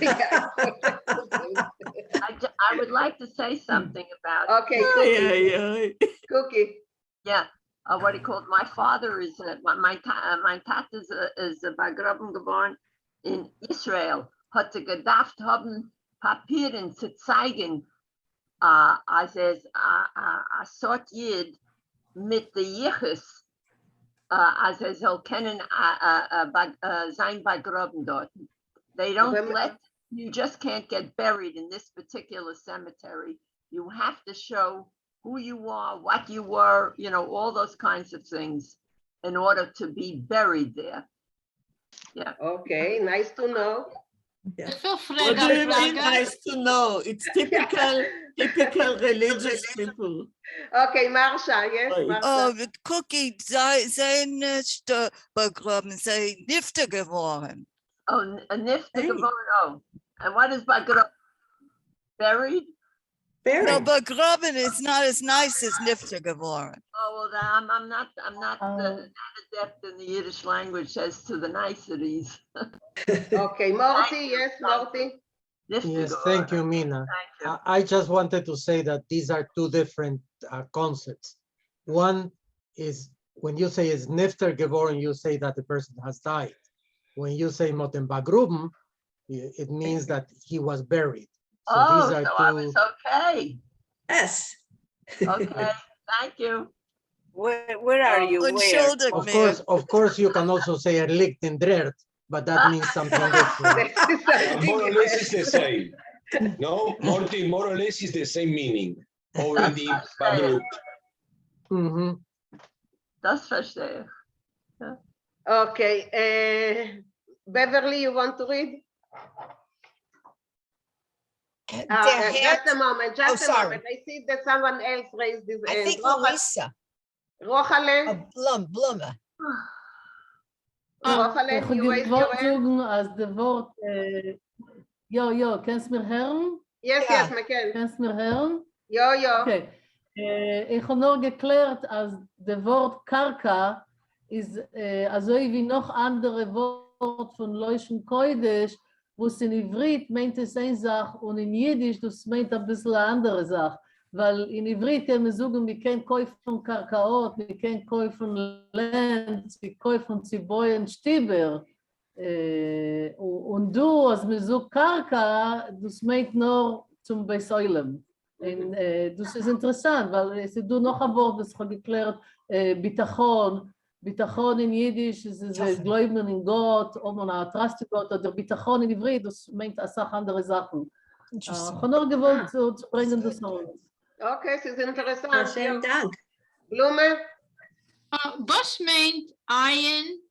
I would like to say something about. Okay, Cookie. Yeah, what he called my father is my tat is begraben geworden in Israel. Hat gedacht haben Papieren zu zeigen, als a sort Yid mit the Yichus, as soll kennen sein begraben dort. They don't let, you just can't get buried in this particular cemetery. You have to show who you are, what you were, you know, all those kinds of things in order to be buried there. Yeah. Okay, nice to know. Yeah. What do you mean nice to know? It's typical religious people. Okay, Marsha, yes, Marsha. Oh, mit Cookie, sei nicht begraben, sei Nifte geworden. Oh, a Nifte geworden, oh. And what is begraben? Buried? No, begraben is not as nice as Nifte geworden. Oh, well, I'm not adept in the Yiddish language as to the niceties. Okay, Morty, yes, Morty. Yes, thank you, Mina. I just wanted to say that these are two different concepts. One is when you say is Nifter geworden, you say that the person has died. When you say Moten Bagruben, it means that he was buried. So these are so two. I was okay. Yes. Okay, thank you. Where are you? Where? Of course, you can also say erlicht in Drert, but that means something different. More or less it's the same. No, Morty, more or less is the same meaning. Already Bagrut. Das verstehe ich. Ja. Okay, Beverly, you want to read? Just a moment, just a moment. I see that someone else raised his hand. I think Louisa. Rochale? Blumer. Rochale, Ich you raised your wollte hand? sagen, als der Wort, kannst du mir hören? Yes, yes, we can. Kannst du mir hören? Ja, ja. Okay. Ich habe nur geklärt, als der Wort Karka ist also wie noch andere Wort von Leuschen Kodesh, wo es in Ivrit meint es eine Sache und in Jiddisch das meint ein bisschen eine andere Sache. Weil in Ivrit wir sagen, wir können kaufen Karkaot, wir können kaufen Land, wir kaufen Ziboi und Stiber. Und du, als wir so Karka, das meint nur zum Beisäulem. Und das ist interessant, weil es ist noch ein Wort, das ich habe geklärt, Bitachon. Bitachon in Jiddisch, es ist Glauben in Gott, ob man eine Trust in Gott, oder Bitachon in Ivrit, das meint eine Sache andere Sachen. Ich habe nur gewollt zu bringen, das noch. Okay, es ist interessant. Vielen Dank. Blume? Bus meant iron,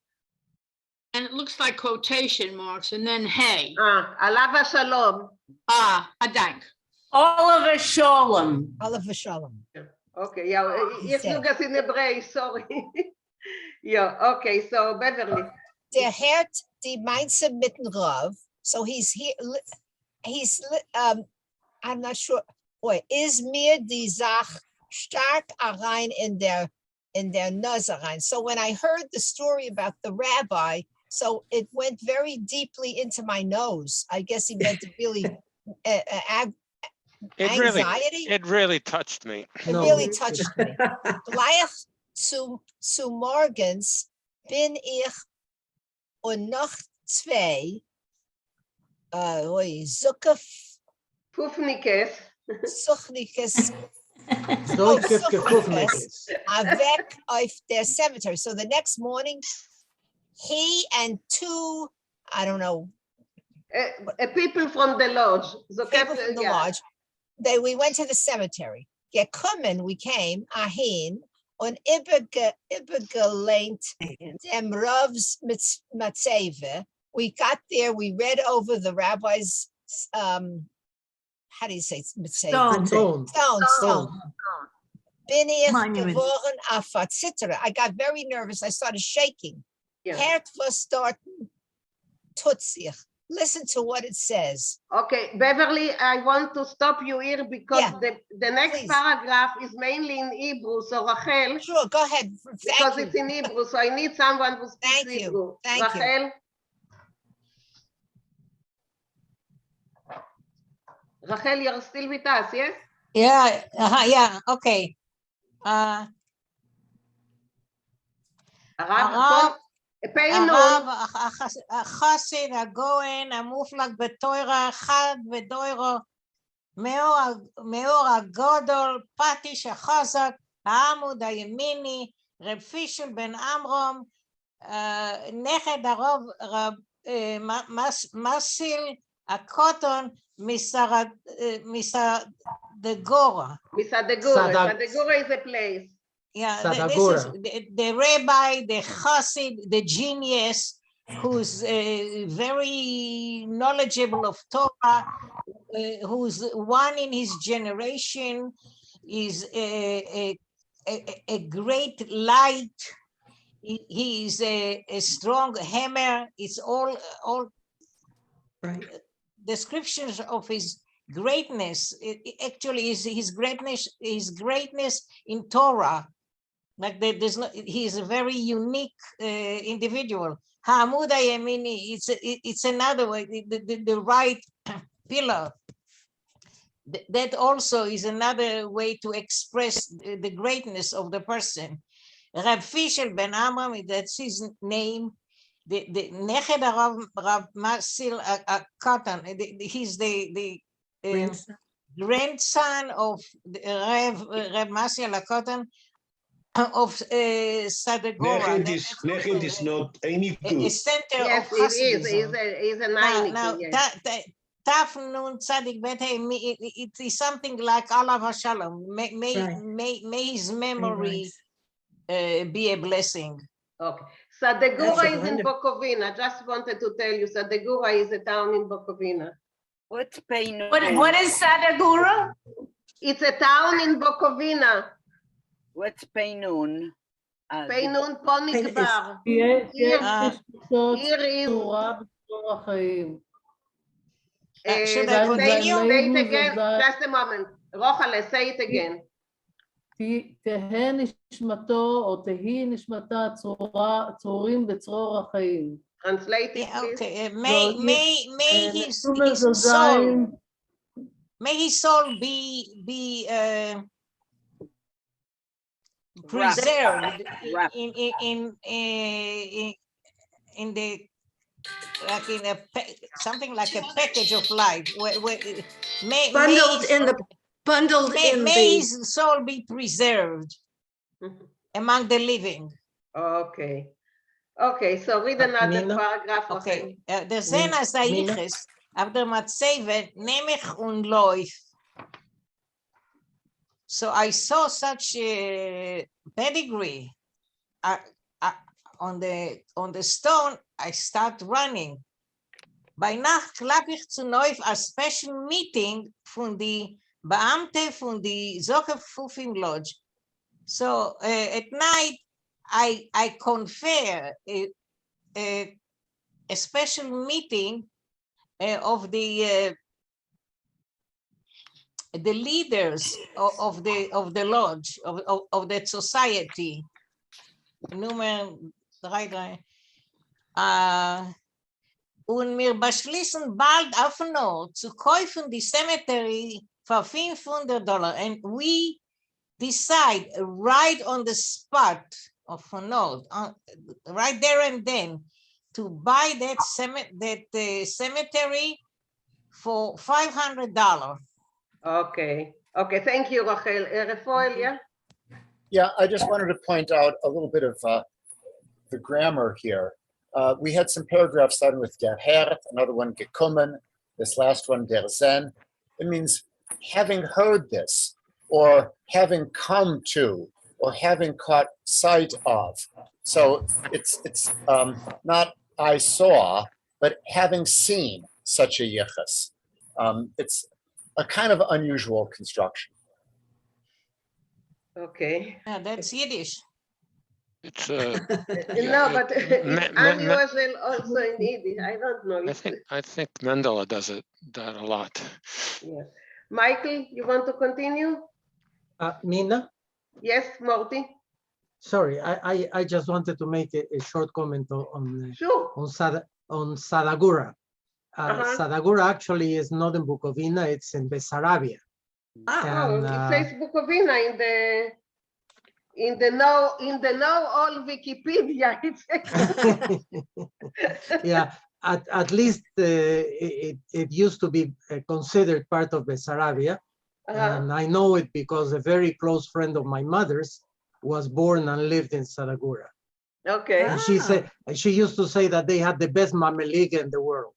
and it looks like quotation marks, and then hey. Alava Shalom. Dank. Oliver Shalom. Oliver Shalom. Okay, ja, ich nur das in Hebräisch, sorry. Ja, okay, so Beverly. Der Herd, die Mainzer mitten Rav, so he's here, I'm not sure, is mir die Sach stark rein in der Nuzzer rein. So when I heard the story about the rabbi, so it went very deeply into my nose. I guess he meant to really anxiety. It really touched me. It really touched me. Gleich zu morgens bin ich und noch zwei Pufnikes. Suchnikes avec of their cemetery. So the next morning, he and two, I don't know, people from the lodge. People from the lodge. We went to the cemetery. Gekommen, we came, ahin, und übergelehnt dem Rav's Matzeve. We got there, we read over the rabbi's, how do you say Matzeve? Stone. Bin ich geworden auf Zittera. I got very nervous. I started shaking. Hert was starten, tut sich. Listen to what it says. Okay, Beverly, I want to stop you here because the next paragraph is mainly in Hebrew. So Rachel. Sure, go ahead. Because it's in Hebrew, so I need someone who speaks Hebrew. Thank you. Rachel. Rachel, you're still with us, yes? Yeah, okay. הרב החסיד הגויין המופלג בתוירה חד ודוירו מאור הגודל פטיש החזק העמוד הימיני רב פישל בן עמרום נכד הרב מסיל הקוטון מסדגורה. Sadagora is a place. Yeah, this is the rabbi, the chassid, the genius, who's very knowledgeable of Torah, who's one in his generation, is a great light. He is a strong hammer. It's all descriptions of his greatness. It actually is his greatness in Torah. Like there's no, he is a very unique individual. Ha'amud Yemini, it's another way, the right pillar. That also is another way to express the greatness of the person. Rab Fischel ben Amram, that's his name. The Neched Rav Masil Katan, he's the grandson of Rab Masil Katan of Sadegora. Neched is not any good. A center yes, of Hasidism. It is an irony. Now, Taf Nun Tzadik Bet it is something like Alav Hashalom. May his memory be a blessing. Okay. Sadegura That's is in Bukovina. Just wanted to tell you, Sadegura is a town in Bukovina. What's Peinun? What is Sadagura? It's a town in Bukovina. What's Peinun? Peinun Ponigbar. יש Here משפחות is צורה בצרור החיים. Should I continue? Say it again. Just a moment. Rochale, say it again. תהא נשמתו או תהי נשמתה צרורים בצרור החיים. Translate it, Yeah, please. okay. May his soul be preserved in the like in a something like a package of life. May his soul be preserved among the living. Okay. Okay, so read another paragraph. Okay. Der Zena Saiches, auf der Matzeve, Nemech und Läuf. So I saw such a pedigree on the stone. I start running. Bei Nacht klapp ich zu Neuf a special meeting von die Beamte von die Sockerfufim Lodge. So at night I confer a special meeting of the leaders of the lodge of that society. Nummer 3. Und wir beschließen bald auf Nord zu kaufen die cemetery for $500, and we decide right on the spot of Nord, right there and then, to buy that cemetery for $500. Okay. Okay. Thank you, Rachel. Refoel, yeah? Yeah, I just wanted to point out a little bit of the grammar here. We had some paragraphs starting with der Herr, another one gekommen, this last one der Zen. It means having heard this, or having come to, or having caught sight of. So it's not I saw, but having seen such a yichus. It's a kind of unusual construction. Okay. Yeah, that's Yiddish. It's No, but it's unusual also in Yiddish. I don't know. I think Mendele does that a lot. Yeah. Michael, you want to continue? Mina? Yes, Morty. Sorry, I just wanted to make a short comment on Sure. on Sadagura. Sadagura actually is not in Bukovina; it's in Bessarabia. And, it says Bukovina in the now all Wikipedia. It says. Yeah, at least it used to be considered part of Bessarabia, and I know it because a very close friend of my mother's was born and lived in Sadagura. Okay. And she used to say that they had the best mameliga in the world.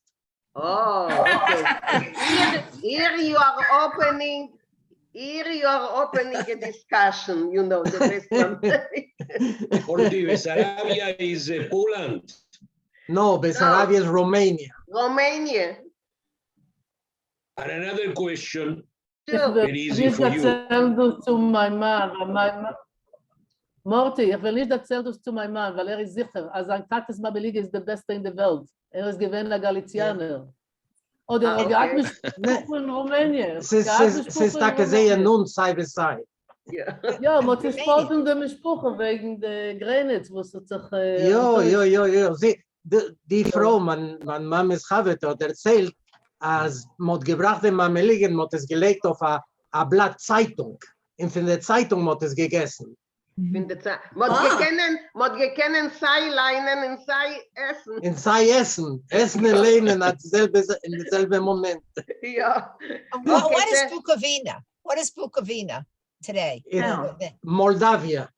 Oh, okay. Here you are opening a discussion, you know, the best mameliga. Morty, Bessarabia is Poland. No, Bessarabia is Romania. Romania. And another question, Sure. very easy for you. zu meinem Mann. Morty, ich will nicht erzählen das zu meinem Mann, weil ist sicher, als ein Tates Mabeliga ist der Beste in der Welt. Ist gewähnt ein Galizianer. Oder hat mich in Rumänien. Se está gesehen nun side by side. Ja, aber es ist voll von der Sprache wegen der Grenitz, wo es sich... Jo. Die Frau, mein Mann ist Havet, hat erzählt, als mod gebracht den Mameligen, mod es gelegt auf a Blatt Zeitung. Und von der Zeitung mod es gegessen. Mod gekennen sei leinen und sei essen. Und sei essen. Essen und leinen in demselben Moment. Ja. What is Bukovina? What is Bukovina today? Moldavia.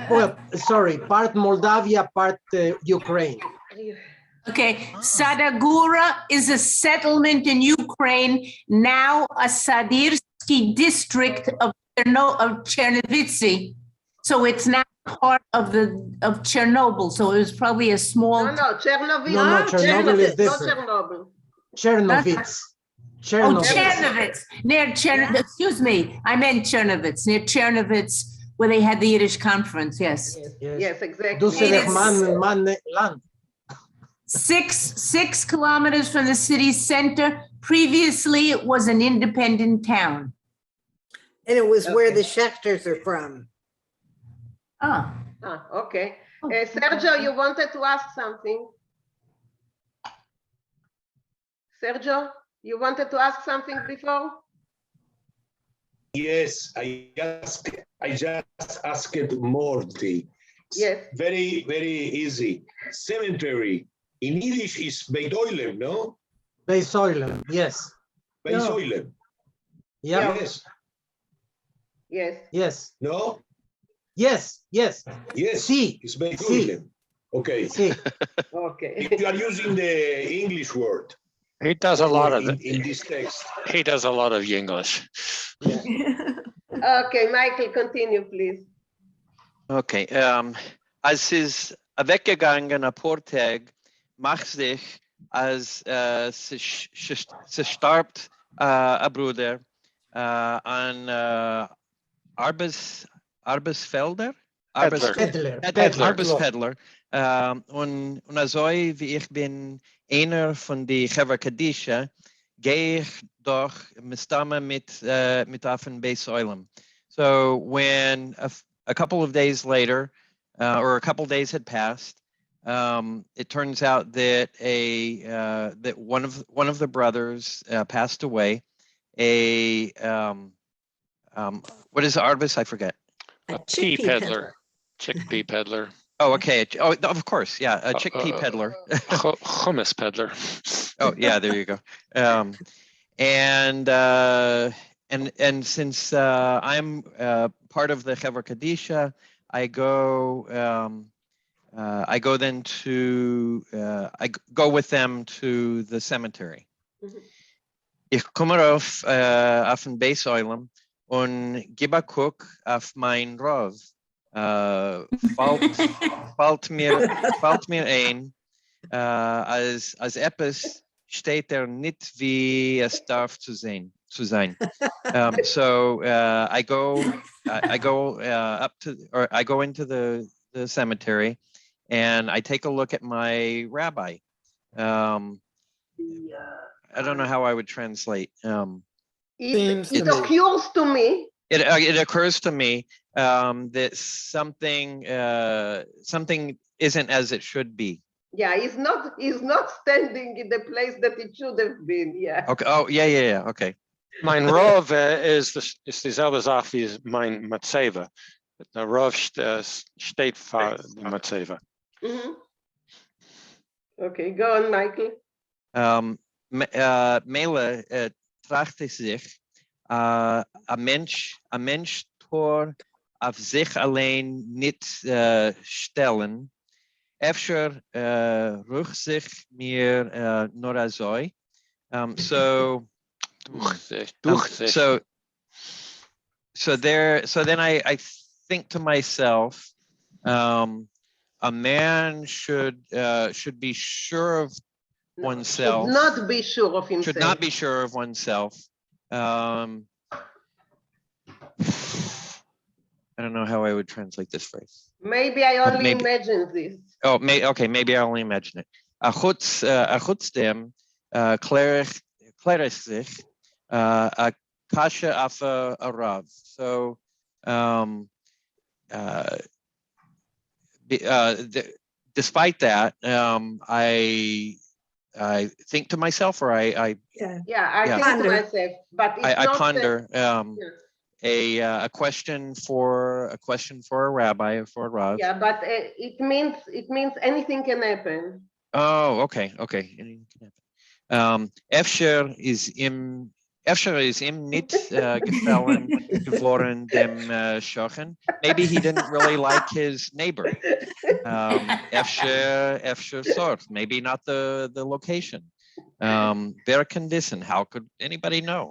Well, sorry, part Moldavia, part Ukraine. Okay, Sadagura is a settlement in Ukraine, now a Sadirsky district of Chernivtsi. So it's not part of Chernobyl. So it was probably a small. No, Chernobyl. No, Chernobyl is Not different. Chernobyl. Chernovitz. Oh, Chernovitz. Near Chernovitz. Excuse me. I meant Chernovitz. Near Chernovitz, where they had the Yiddish conference. Yes. Yes, exactly. Dusselig man land. 6 kilometers from the city center. Previously, it was an independent town. And it was where the Schechters are from. Ah. Okay. Sergio, you wanted to ask something? Sergio, you wanted to ask something before? Yes, I just asked Morty. Yes. Very, very easy. Cemetery in Yiddish is Beitoilem, no? Beisoilem, yes. Beisoilem. Yeah. Yes. Yes. Yes. No? Yes. Yes. Sí. It's Beitoilem. Okay. Sí. Okay. You are using the English word. He does a lot of in this text. He does a lot of English. Okay, Michael, continue, please. Okay, als is weggegangen ein paar Tage, macht sich, als sie starbt ein Bruder an Arbeitsfelder? Arbeitspeddler. Und also, wie ich bin einer von die Chevra Kadisha, gehe ich doch mit Affen Beis Oilem. So when a couple of days later, or a couple of days had passed, it turns out that that one of the brothers passed away. What is Arbus? I forget. A pea peddler. Chickpea peddler. Oh, okay. Oh, of course. Yeah, a chickpea peddler. Hummus peddler. Oh, yeah. There you go. And since I'm part of the Chevra Kadisha, I go with them to the cemetery. Ich komme auf den Beis Oilem und gebe guck auf mein Rav. Fällt mir ein, als etwas steht nicht wie es darf zu sein. So I go into the cemetery and I take a look at my rabbi. I don't know how I would translate. It occurs to me. It occurs to me that something isn't as it should be. Yeah, he's not standing in the place that it should have been. Yeah. Okay. Oh, yeah. Okay. Mein Rav is dieselbe Sache wie mein Matseva. Der Rav steht für die Matseva. Okay, go on, Michael. Mele trachte sich, ein Mensch tor auf sich allein nicht stellen. Efter ruch sich mir nur azoi. So then I think to myself, a man should be sure of oneself. Should not be sure of himself. Should not be sure of oneself. I don't know how I would translate this phrase. Maybe I only imagine this. Oh, okay, maybe I only imagine it. Achutztem klerich sich a kasha afa arav. So, despite that, I think to myself, or I think to myself, but it's I not ponder a question for a rabbi or for a rav. Yeah, but it means anything can happen. Oh, okay. Anything can happen. Efter is im nicht gefallen geworden dem Schochen. Maybe he didn't really like his neighbor. Efter sort. Maybe not the location. Wer kann wissen? How could anybody know?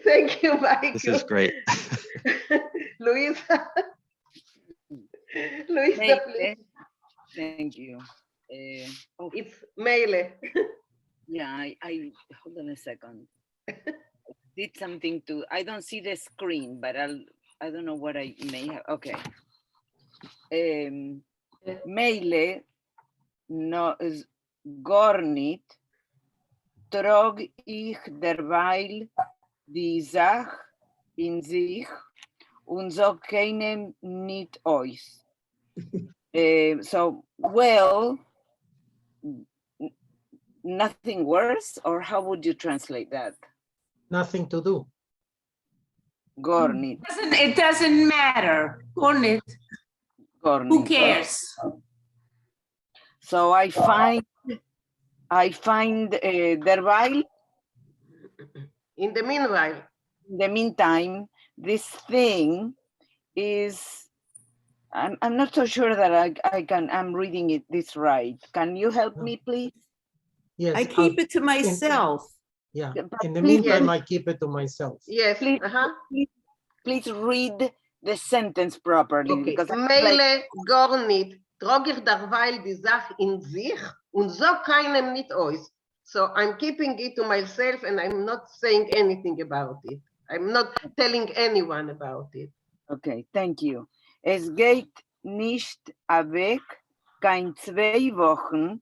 Thank you, Michael. This is great. Luisa. Luisa, please. Thank you. It's Meile. Yeah, I hold on a second. Did something to, I don't see the screen, but I don't know what I may have. Okay. Meile no gornit trog ich derweil die Sach in sich und so keinem nicht euch. So, well, nothing worse, or how would you translate that? Nothing to do. Gornit. It doesn't matter. Gornit. Who cares? So I find derweil. In the meanwhile. In the meantime, this thing is, I'm not so sure that I'm reading it this right. Can you help me, please? Yes. I keep it to myself. Yeah. In the meantime, I keep it to myself. Yes. Please, please read the sentence properly. Okay. Because Meile gornit trog ich derweil die Sach in sich und so keinem nicht euch. So I'm keeping it to myself and I'm not saying anything about it. I'm not telling anyone about it. Okay, thank you. Es geht nicht weg, kein 2 Wochen,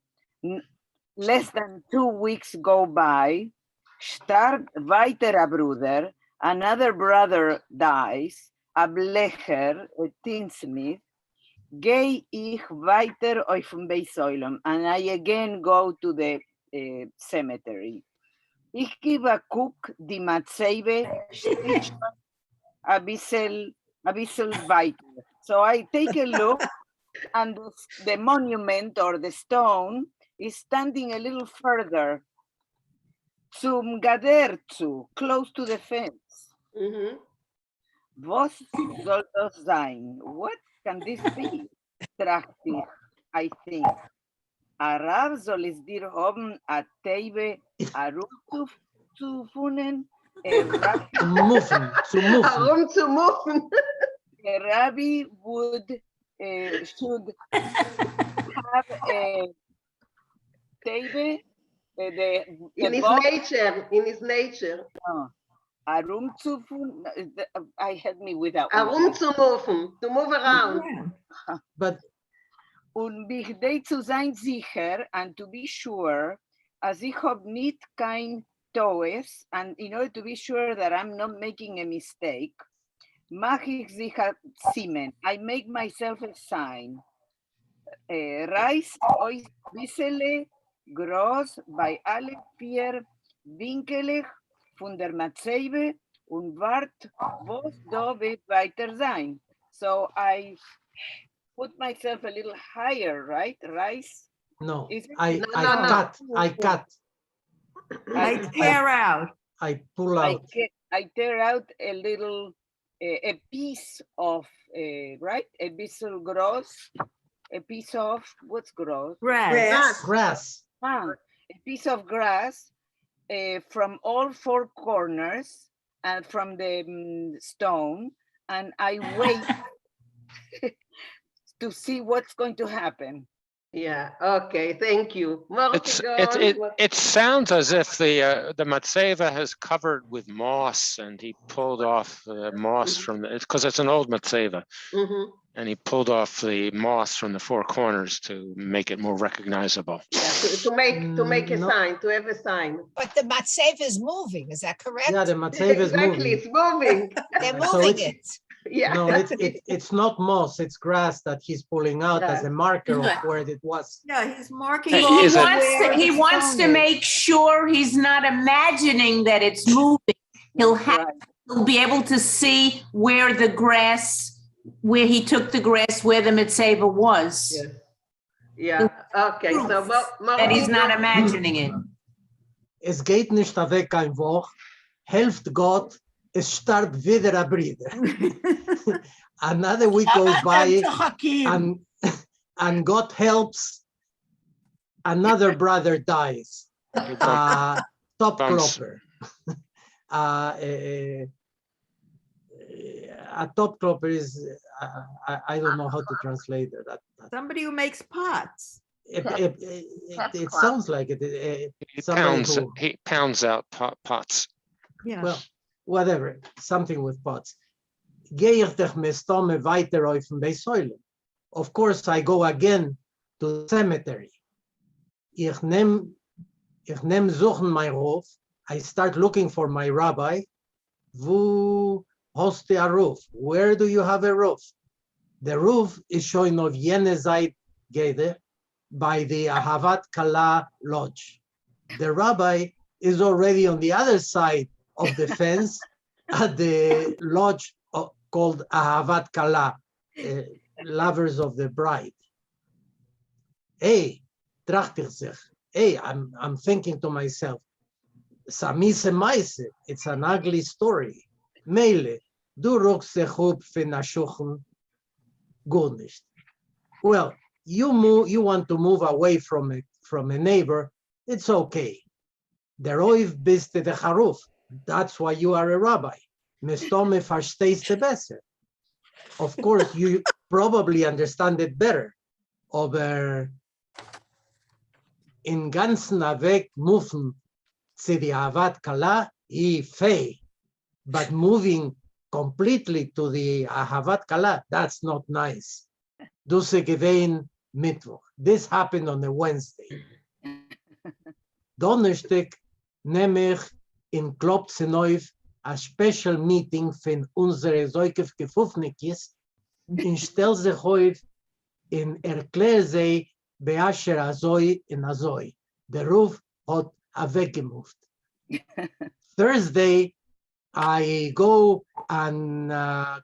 less than 2 weeks go by, starb weiterer Bruder, another brother dies, a Blecher, a tinsmith, geh ich weiter auf dem Beisäulem, and I again go to the cemetery. Ich gebe guck die Matzebe, a bisschen weiter. So I take a look, and the monument or the stone is standing a little further, zum Gader zu, close to the fence. Was soll das sein? What can this be? Tracht ich, I think. Arav soll es dir haben, a Teibe, a Ruf zu funen, Zu muffen. A rabbi should have a Teibe, in his nature. A room to, I had me without. A room to move around. Yeah. But Bei zu sein sicher, and to be sure, as ich hab nicht kein Toes, and in order to be sure that I'm not making a mistake, mach ich sicher Simen. I make myself a sign. Reiß euch bissele groß bei alle 4 winkelig von der Matzebe und wart, was da wird weiter sein. So I put myself a little higher, right? Rice? No, I cut. I tear out. I pull out. I tear out a little, a piece of, right? A bissel gross, a piece of, what's gross? Grass. A piece of grass from all 4 corners and from the stone, and I wait to see what's going to happen. Yeah, okay, thank you. It sounds as if the matzeva has covered with moss, and he pulled off the moss from it because it's an old matzeva, and he pulled off the moss from the 4 corners to make it more recognizable. Yeah, to make a sign, to have a sign. But the matzeva is moving, is that correct? Yeah, the matzeva is moving. Exactly, it's moving. They're moving it. Yeah. No, it's not moss, it's grass that he's pulling out as a marker of where it was. Yeah, he's marking. He wants to make sure he's not imagining that it's moving. He'll be able to see where the grass, where he took the grass, where the mitzvah was. Yeah, okay, so that he's not imagining it. Es geht nicht weg kein Woch, helft Gott, es starb wieder a Bruder. Another week goes by, and God helps, another brother dies. Top cropper. A top cropper is, I don't know how to translate that. Somebody who makes pots. It sounds like it. He Somebody pounds out pots. Yeah. Well, whatever, something with pots. Gehe ich dich mestome weiter auf dem Beisäulen. Of course, I go again to the cemetery. Ich nehm suchen mein Ruf. I start looking for my rabbi. Wo hast du a roof? Where do you have a roof? The roof is showing of jene Seite Gede by the Ahavat Kala Lodge. The rabbi is already on the other side of the fence at the lodge called Ahavat Kala, lovers of the bride. Hey, tracht ich sich. Hey, I'm thinking to myself, Samise Meise, it's an ugly story. Meile, du ruckst dich up fin a Schuchen, gut nicht. Well, you want to move away from a neighbor, it's okay. Der Oiv bist de Charuf, that's why you are a rabbi. Mestome verstehst du besser. Of course, you probably understand it better. Aber in ganzen Weg mufen zu die Ahavat Kala, I fei. But moving completely to the Ahavat Kala, that's not nice. Dusse gewein Mittwoch. This happened on a Wednesday. Donnerstag nehme ich in Klopzeneuv a special meeting von unsere Zeugef Gefufnikis in stell sich auf in erklär sie beasher azoi in azoi. The roof hat weggemoved. Thursday, I go and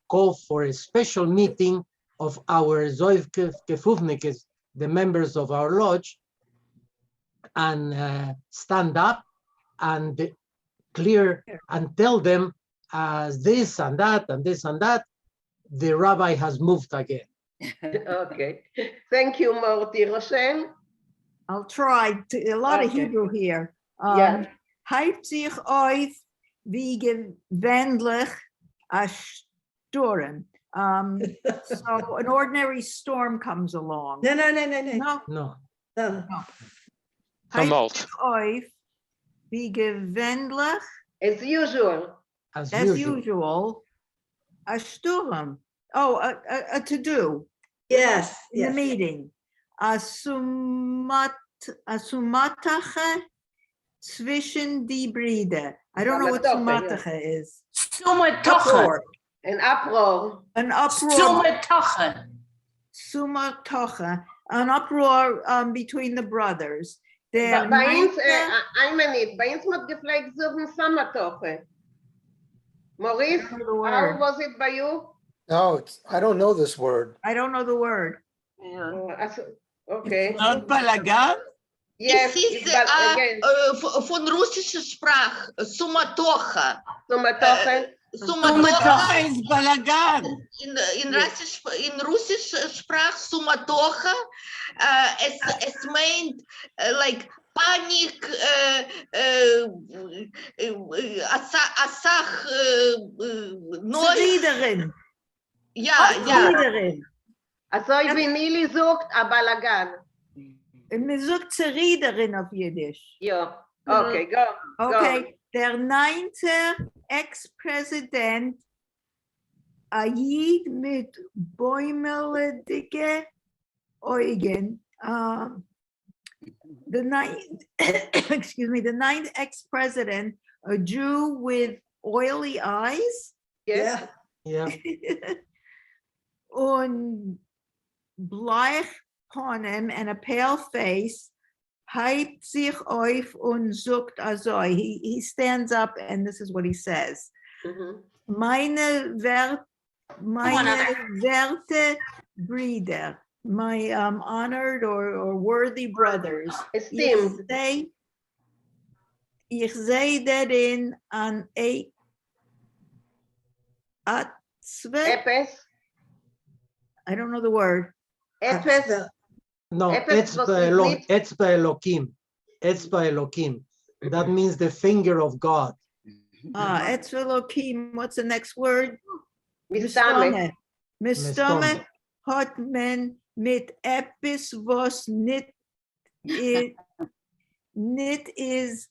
call for a special meeting of our Zoiv Gefufnikis, the members of our lodge, and stand up and clear and tell them this and that and this and that, the rabbi has moved again. Okay, thank you, Morty. Rochelle? I'll try. A lot of Hebrew here. Yeah. Heibt sich euch wie gewöhnlich a Sturm. So an ordinary storm comes along. No. No. No. Tumult. Heibt sich euch wie gewöhnlich, As usual. As usual, a Sturm. Oh, a to-do. Yes. In the meeting. A Sumatache zwischen die Brüder. I don't know what Sumatache is. Sumatoche. An uproar. An uproar. Sumatoche. Sumatoche. An uproar between the brothers. Der Bei uns, meinte- ein Minute, bei uns wird gepflegt suchen Sommertoche. Maurice, the how word. was it by you? No, I don't know this word. I don't know the word. Okay. Not balagan? Yes, Es ist again. von russischer Sprache, Sumatocha. Sommertoche. Sumatocha is balagan. In russischer Sprache, Sumatocha, es meint like panic, asach, Zerriederin. Ja. Zerriederin. Also wie Nili sucht, a Balagan. Man sucht Zerriederin auf Jiddisch. Ja, okay, go. Okay, der 9. Ex-Präsident Ayid mit bäumelige Eugen. The 9th, excuse me, the 9th ex-president, a Jew with oily eyes. Yes. Yeah. Und bleich Ponem and a pale face, hypt sich auf und sucht also. He stands up and this is what he says. Meine werte Brüder, my honored or worthy brothers, Esteemed. Ich sehe darin an Epes. I don't know the word. Epes. No, Epes was it? Etzba Elokim. Etzba Elokim. That means the finger of God. Etzvelokim, what's the next word? Mistame. Mistame hat men mit epis was nit is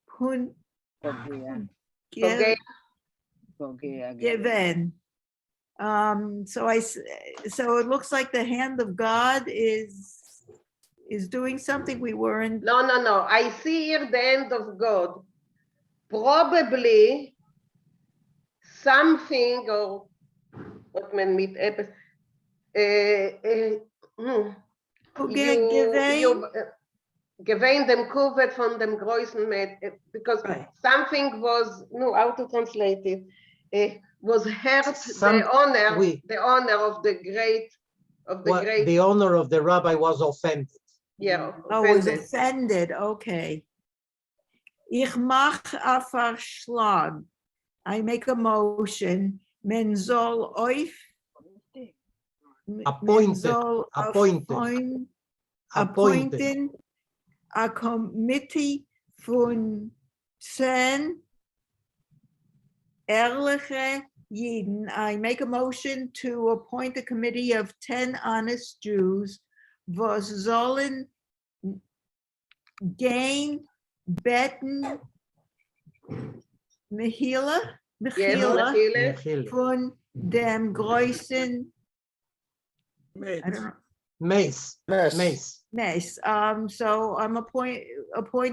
hun Pogea. given. So so it looks like the hand of God is doing something we weren't. No. I see here the hand of God. Probably something or what man mit epis. Gewähnt dem Kuvet von dem Größen mit, because something was, no, how to translate it, was hurt the honor of the great, the honor of the rabbi was offended. Yeah, was offended, okay. Ich mach a Vorschlag. I make a motion. Men soll euch appointen a committee von 10 ehrliche Juden. I make a motion to appoint a committee of 10 honest Jews, was sollen gain beten Mechila von dem größten Mace. So I'm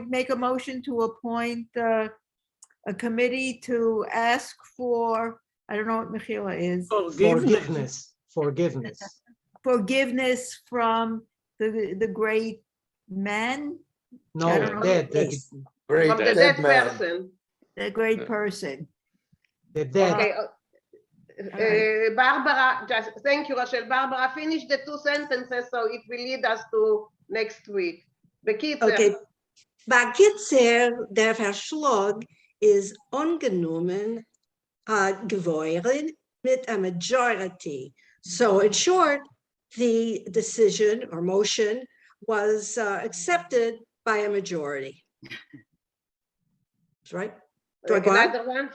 make a motion to appoint a committee to ask for, I don't know what Mechila is. Forgiveness from the great man. No, dead. From the dead person. The great person. The dead. Okay. Barbara, just thank you, Rachel. Barbara, finish the 2 sentences so it will lead us to next week. Bekitzer. Okay. Bekitzer, der Vorschlag ist angenommen geworden mit a majority. So in short, the decision or motion was accepted by a majority. That's right. Do I go on?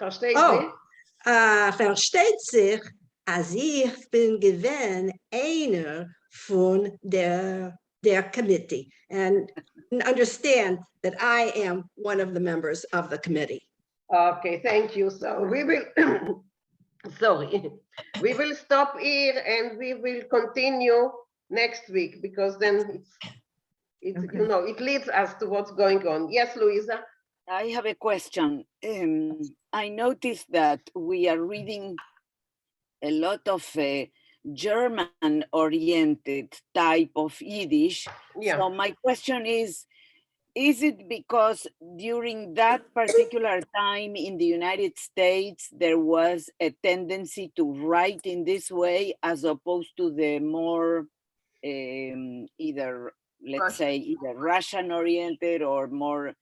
Versteht sich, als ich bin gewesen einer von der committee, and understand that I am one of the members of the committee. Okay, thank you. So we will, sorry, we will stop here and we will continue next week because then it's you know, it leads us to what's going on. Yes, Luisa? I have a question. I noticed that we are reading a lot of German-oriented type of Yiddish. Yeah. So my question is it because during that particular time in the United States, there was a tendency to write in this way as opposed to the more either, let's say, either Russian-oriented or more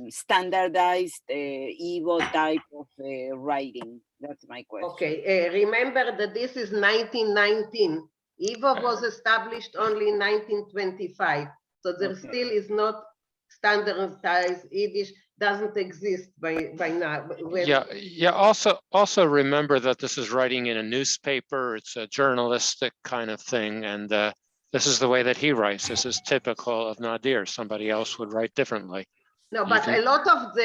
standardized Igbo type of writing? That's my question. Okay, remember that this is 1919. Igbo was established only in 1925. So there still is not standardized Yiddish, doesn't exist by now. Yeah. Also remember that this is writing in a newspaper. It's a journalistic kind of thing. And this is the way that he writes. This is typical of Nadir. Somebody else would write differently. No, but a lot of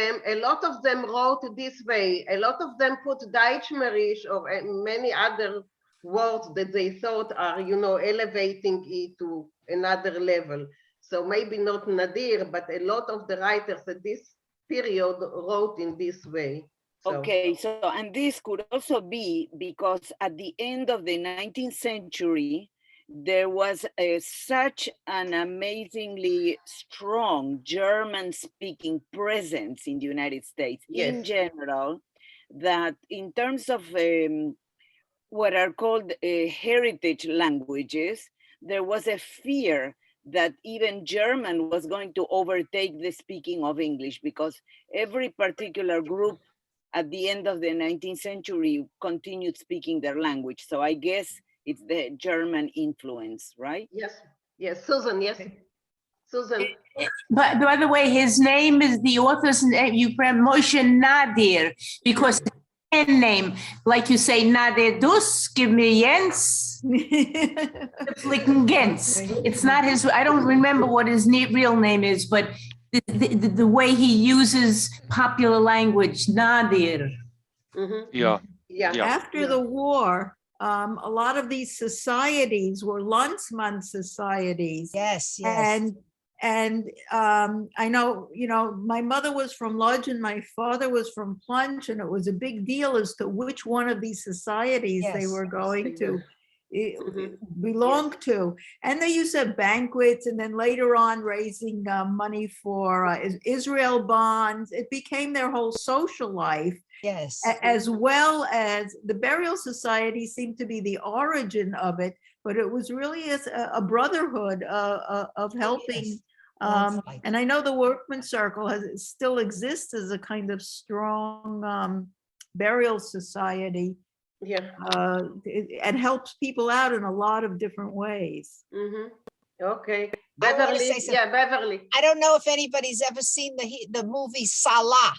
them wrote this way. A lot of them put Deutschmerisch or many other words that they thought are, you know, elevating it to another level. So maybe not Nadir, but a lot of the writers at this period wrote in this way. So. Okay, so and this could also be because at the end of the 19th century, there was such an amazingly strong German-speaking presence in the United States in general, that in terms of what are called heritage languages, there was a fear that even German was going to overtake the speaking of English because every particular group at the end of the 19th century continued speaking their language. So I guess it's the German influence, right? Yes, Susan, yes. Susan. But by the way, his name is the author's name, you pronounce Moshe Nadir, because it's a pen name, like you say, Nadir Dus, give me Jens. Flicken Gens. It's not his, I don't remember what his real name is, but the way he uses popular language, Nadir. Yeah. After the war, a lot of these societies were Landsmann societies. Yes, yes. And I know, my mother was from Lodge and my father was from Plunge, and it was a big deal as to which one of these societies they were going to belong to. And they used to have banquets, and then later on raising money for Israel bonds. It became their whole social life. Yes. As well as the burial society seemed to be the origin of it, but it was really a brotherhood of helping. And I know the Workman Circle still exists as a kind of strong burial society. Yeah. It helps people out in a lot of different ways. Okay. I wanna Beverly, say something. yeah, Beverly. I don't know if anybody's ever seen the movie Salah,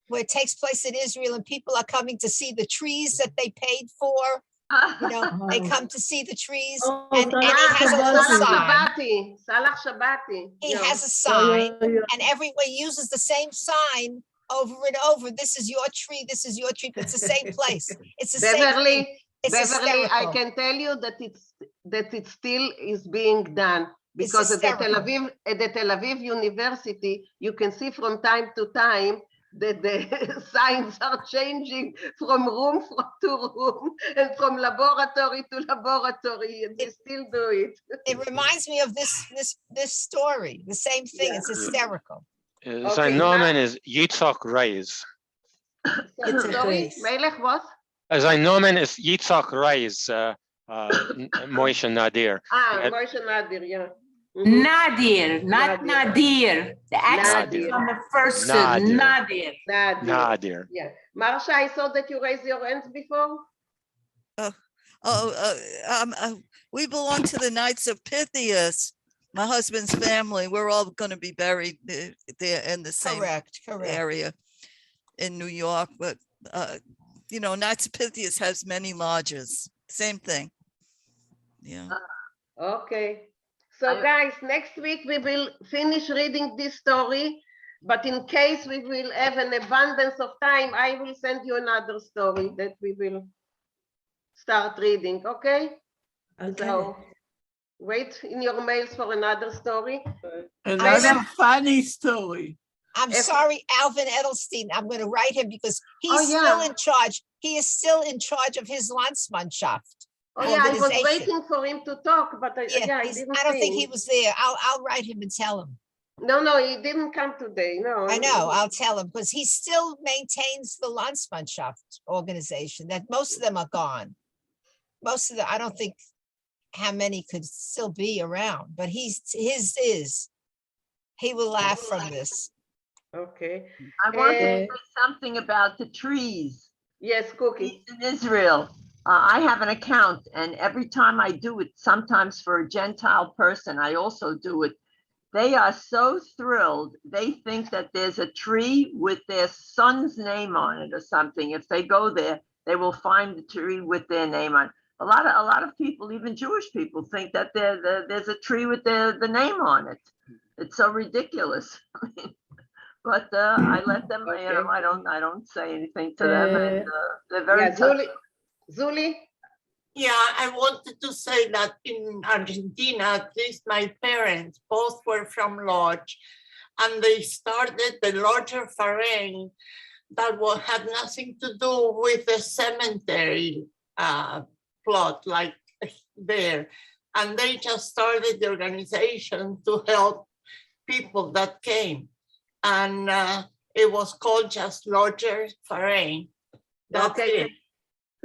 where it takes place in Israel and people are coming to see the trees that they paid for. They come to see the trees, and he has a little sign. Salah Shabbati. He has a sign, and everyone uses the same sign over and over. This is your tree. This is your tree. But it's the same place. It's the same thing. It's Beverly, I hysterical. can tell you that it still is being done, because at the Tel Aviv University, you can see from time to time that the signs are changing from room to room and from laboratory to laboratory, and they still do it. It reminds me of this story. The same thing. It's hysterical. Zijn naam is Yitzhak Reis. Sorry, Melech, what? Zijn naam is Yitzhak Reis, Moshe Nadir. Moshe Nadir, yeah. Nadir, not Nadir. The accent is on the first syllable. Nadir. Nadir. Yeah. Marsha, I saw that you raised your hands before. We belong to the Knights of Pythias. My husband's family, we're all going to be buried there in the same area in New York. But, Knights of Pythias has many lodges. Same thing. Yeah. Okay. So guys, next week we will finish reading this story, but in case we will have an abundance of time, I will send you another story that we will start reading, okay? So wait in your mails for another story. Another funny story. I'm sorry, Alvin Edelstein. I'm going to write him because he's still in charge. He is still in charge of his Landsmannschaft. Oh yeah, I was waiting for him to talk, but I don't think he was there. I'll write him and tell him. No, he didn't come today. No, I know. I'll tell him because he still maintains the Landsmannschaft organization. That most of them are gone. Most of them, I don't think how many could still be around, but his is. He will laugh from this. Okay. I want to say something about the trees. Yes, Cookie. In Israel. I have an account, and every time I do it, sometimes for a Gentile person, I also do it. They are so thrilled. They think that there's a tree with their son's name on it or something. If they go there, they will find the tree with their name on it. A lot of people, even Jewish people, think that there's a tree with the name on it. It's so ridiculous. But I let them. I don't say anything to them. And, they're very Zuli? Yeah, I wanted to say that in Argentina, at least my parents both were from Lodge, and they started the Lodger Verein that had nothing to do with the cemetery plot like there. And they just started the organization to help people that came. And it was called just Lodger Verein. That's it.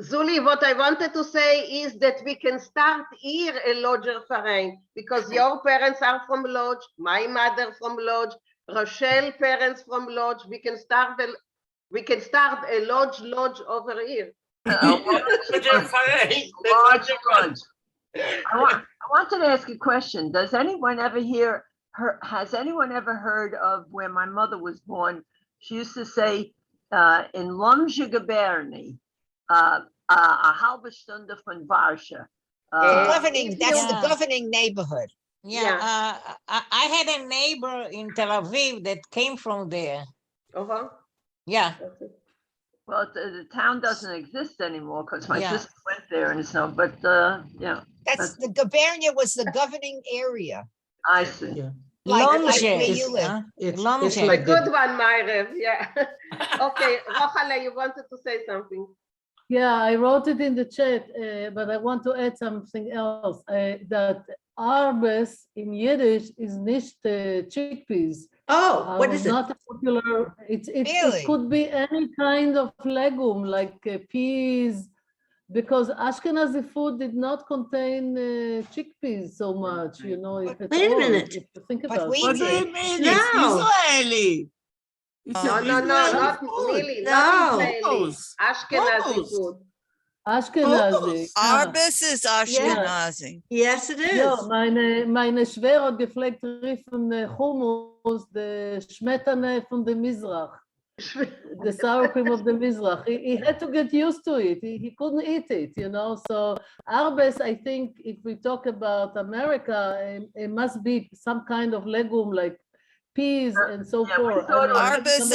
Zuli, what I wanted to say is that we can start here a Lodger Verein, because your parents are from Lodge, my mother from Lodge, Rochelle parents from Lodge. We can start a lodge over here. Lodge. I wanted to ask a question. Does anyone ever has anyone ever heard of where my mother was born? She used to say, in Lomje Gubernie, a halbe Stunde von Varsha. That's the governing neighborhood. Yeah, I had a neighbor in Tel Aviv that came from there. Yeah. Well, the town doesn't exist anymore because my Yeah. sister went there and so, but yeah. That's the Gubernia was the governing area. I see. Like Lomje. where you live. It's a good one, Myrev. Yeah. Okay, Rochale, you wanted to say something. Yeah, I wrote it in the chat, but I want to add something else. That arbes in Yiddish is nicht chickpeas. Oh, what is it? Not a popular. It Really? could be any kind of legume like peas, because Ashkenazi food did not contain chickpeas so much. You know, if at Wait a all, minute. if you think But about we it. What do you mean? No. It's Israeli. It's No, an no, no, Israeli not food. really, No. not Israeli. Hummus. Ashkenazi Hummus. food. Ashkenazi. Arbus is Ashkenazi. Yes, it is. Ja, meine Schwäger hat gepflegt riefen Hummus, the Schmetane von dem Mizrach, the sour cream of the Mizrach. He had to get used to it. He couldn't eat it, you know. So arbes, I think, if we talk about America, it must be some kind of legume like peas and so forth. Arbus is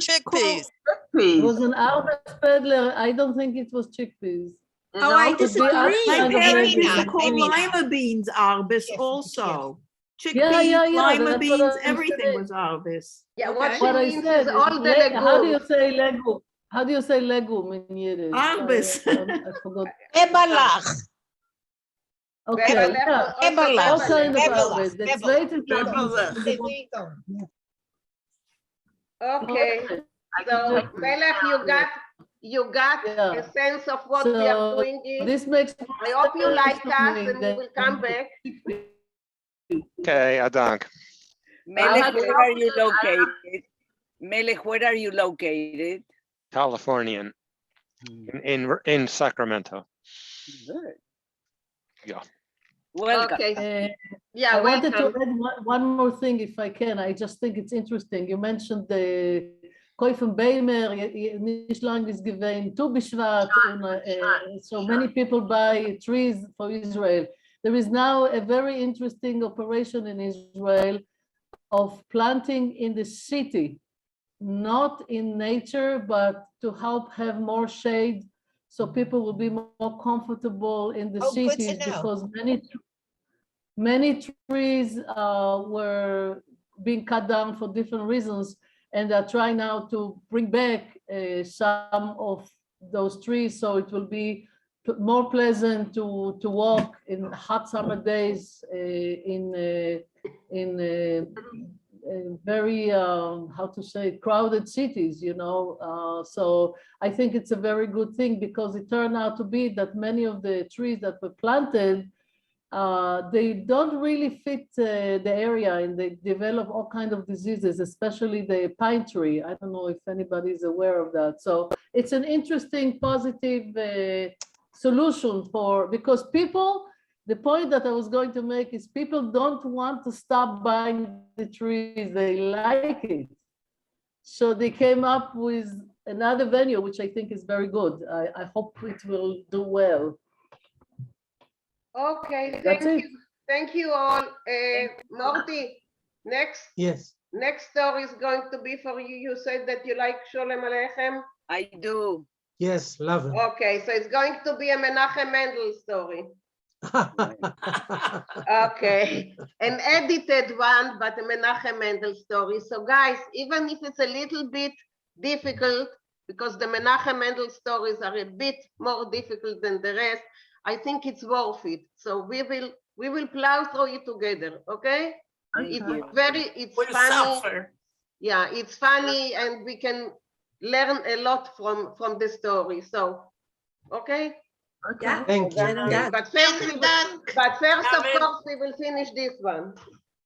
chickpeas. It was an arbes pedler. I don't think it was chickpeas. Oh, I Could be disagree. other My kind of parents legume. used to call lima beans arbus also. Chickpeas, Yeah, lima that's what beans, I'm everything saying. was arbus. Yeah, Okay. what she What I means said is all the how do you legumes. say legume? How do you say legume in Yiddish? Arbus. I forgot. Ebalach. Okay, Bebalach, yeah. also All kind of bebalach. arbus. The zweite Okay, so Melech, you got a sense of what we are doing here. This makes I hope you like sense to us me and we will come back. Okay, Adank. Melech, where are you located? Melech, where are you located? Californian in Sacramento. Good. Yeah. Welcome. Okay. Yeah, I wanted to welcome. add one more thing, if I can. I just think it's interesting. You mentioned the Koifen Beimer, nicht lang is given to Bishvat, so many people buy trees for Israel. There is now a very interesting operation in Israel of planting in the city, not in nature, but to help have more shade, so people will be more comfortable in the cities, because many trees were being cut down for different reasons, and they're trying now to bring back some of those trees, so it will be more pleasant to walk in hot summer days in very how to say, crowded cities, you know. So I think it's a very good thing, because it turned out to be that many of the trees that were planted, they don't really fit the area, and they develop all kinds of diseases, especially the pine tree. I don't know if anybody is aware of that. So it's an interesting, positive solution because people, the point that I was going to make is people don't want to stop buying the trees. They like it. So they came up with another venue, which I think is very good. I hope it will do well. Okay, That's thank it. you. Thank you all. Morty, next story is going to be for you. You said that you like Sholem Aleichem. I do. Yes, love it. Okay, so it's going to be a Menachem Mendel story. Okay, an edited one, but a Menachem Mendel story. So guys, even if it's a little bit difficult, because the Menachem Mendel stories are a bit more difficult than the rest, I think it's worth it. So we will plow through it together, okay? It's We'll funny. suffer. Yeah, it's funny, and we can learn a lot from the story. So, okay? Yeah. Thank you. Okay. But first, of course, we will finish this one.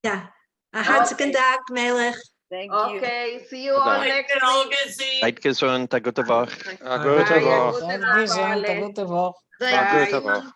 Yeah. Hartstikke Dank, Melech. Thank you. Okay, see you all next week. Seid gesund, eine gute Woche. Gute Woche. Gute Woche. Bye. Gute Woche.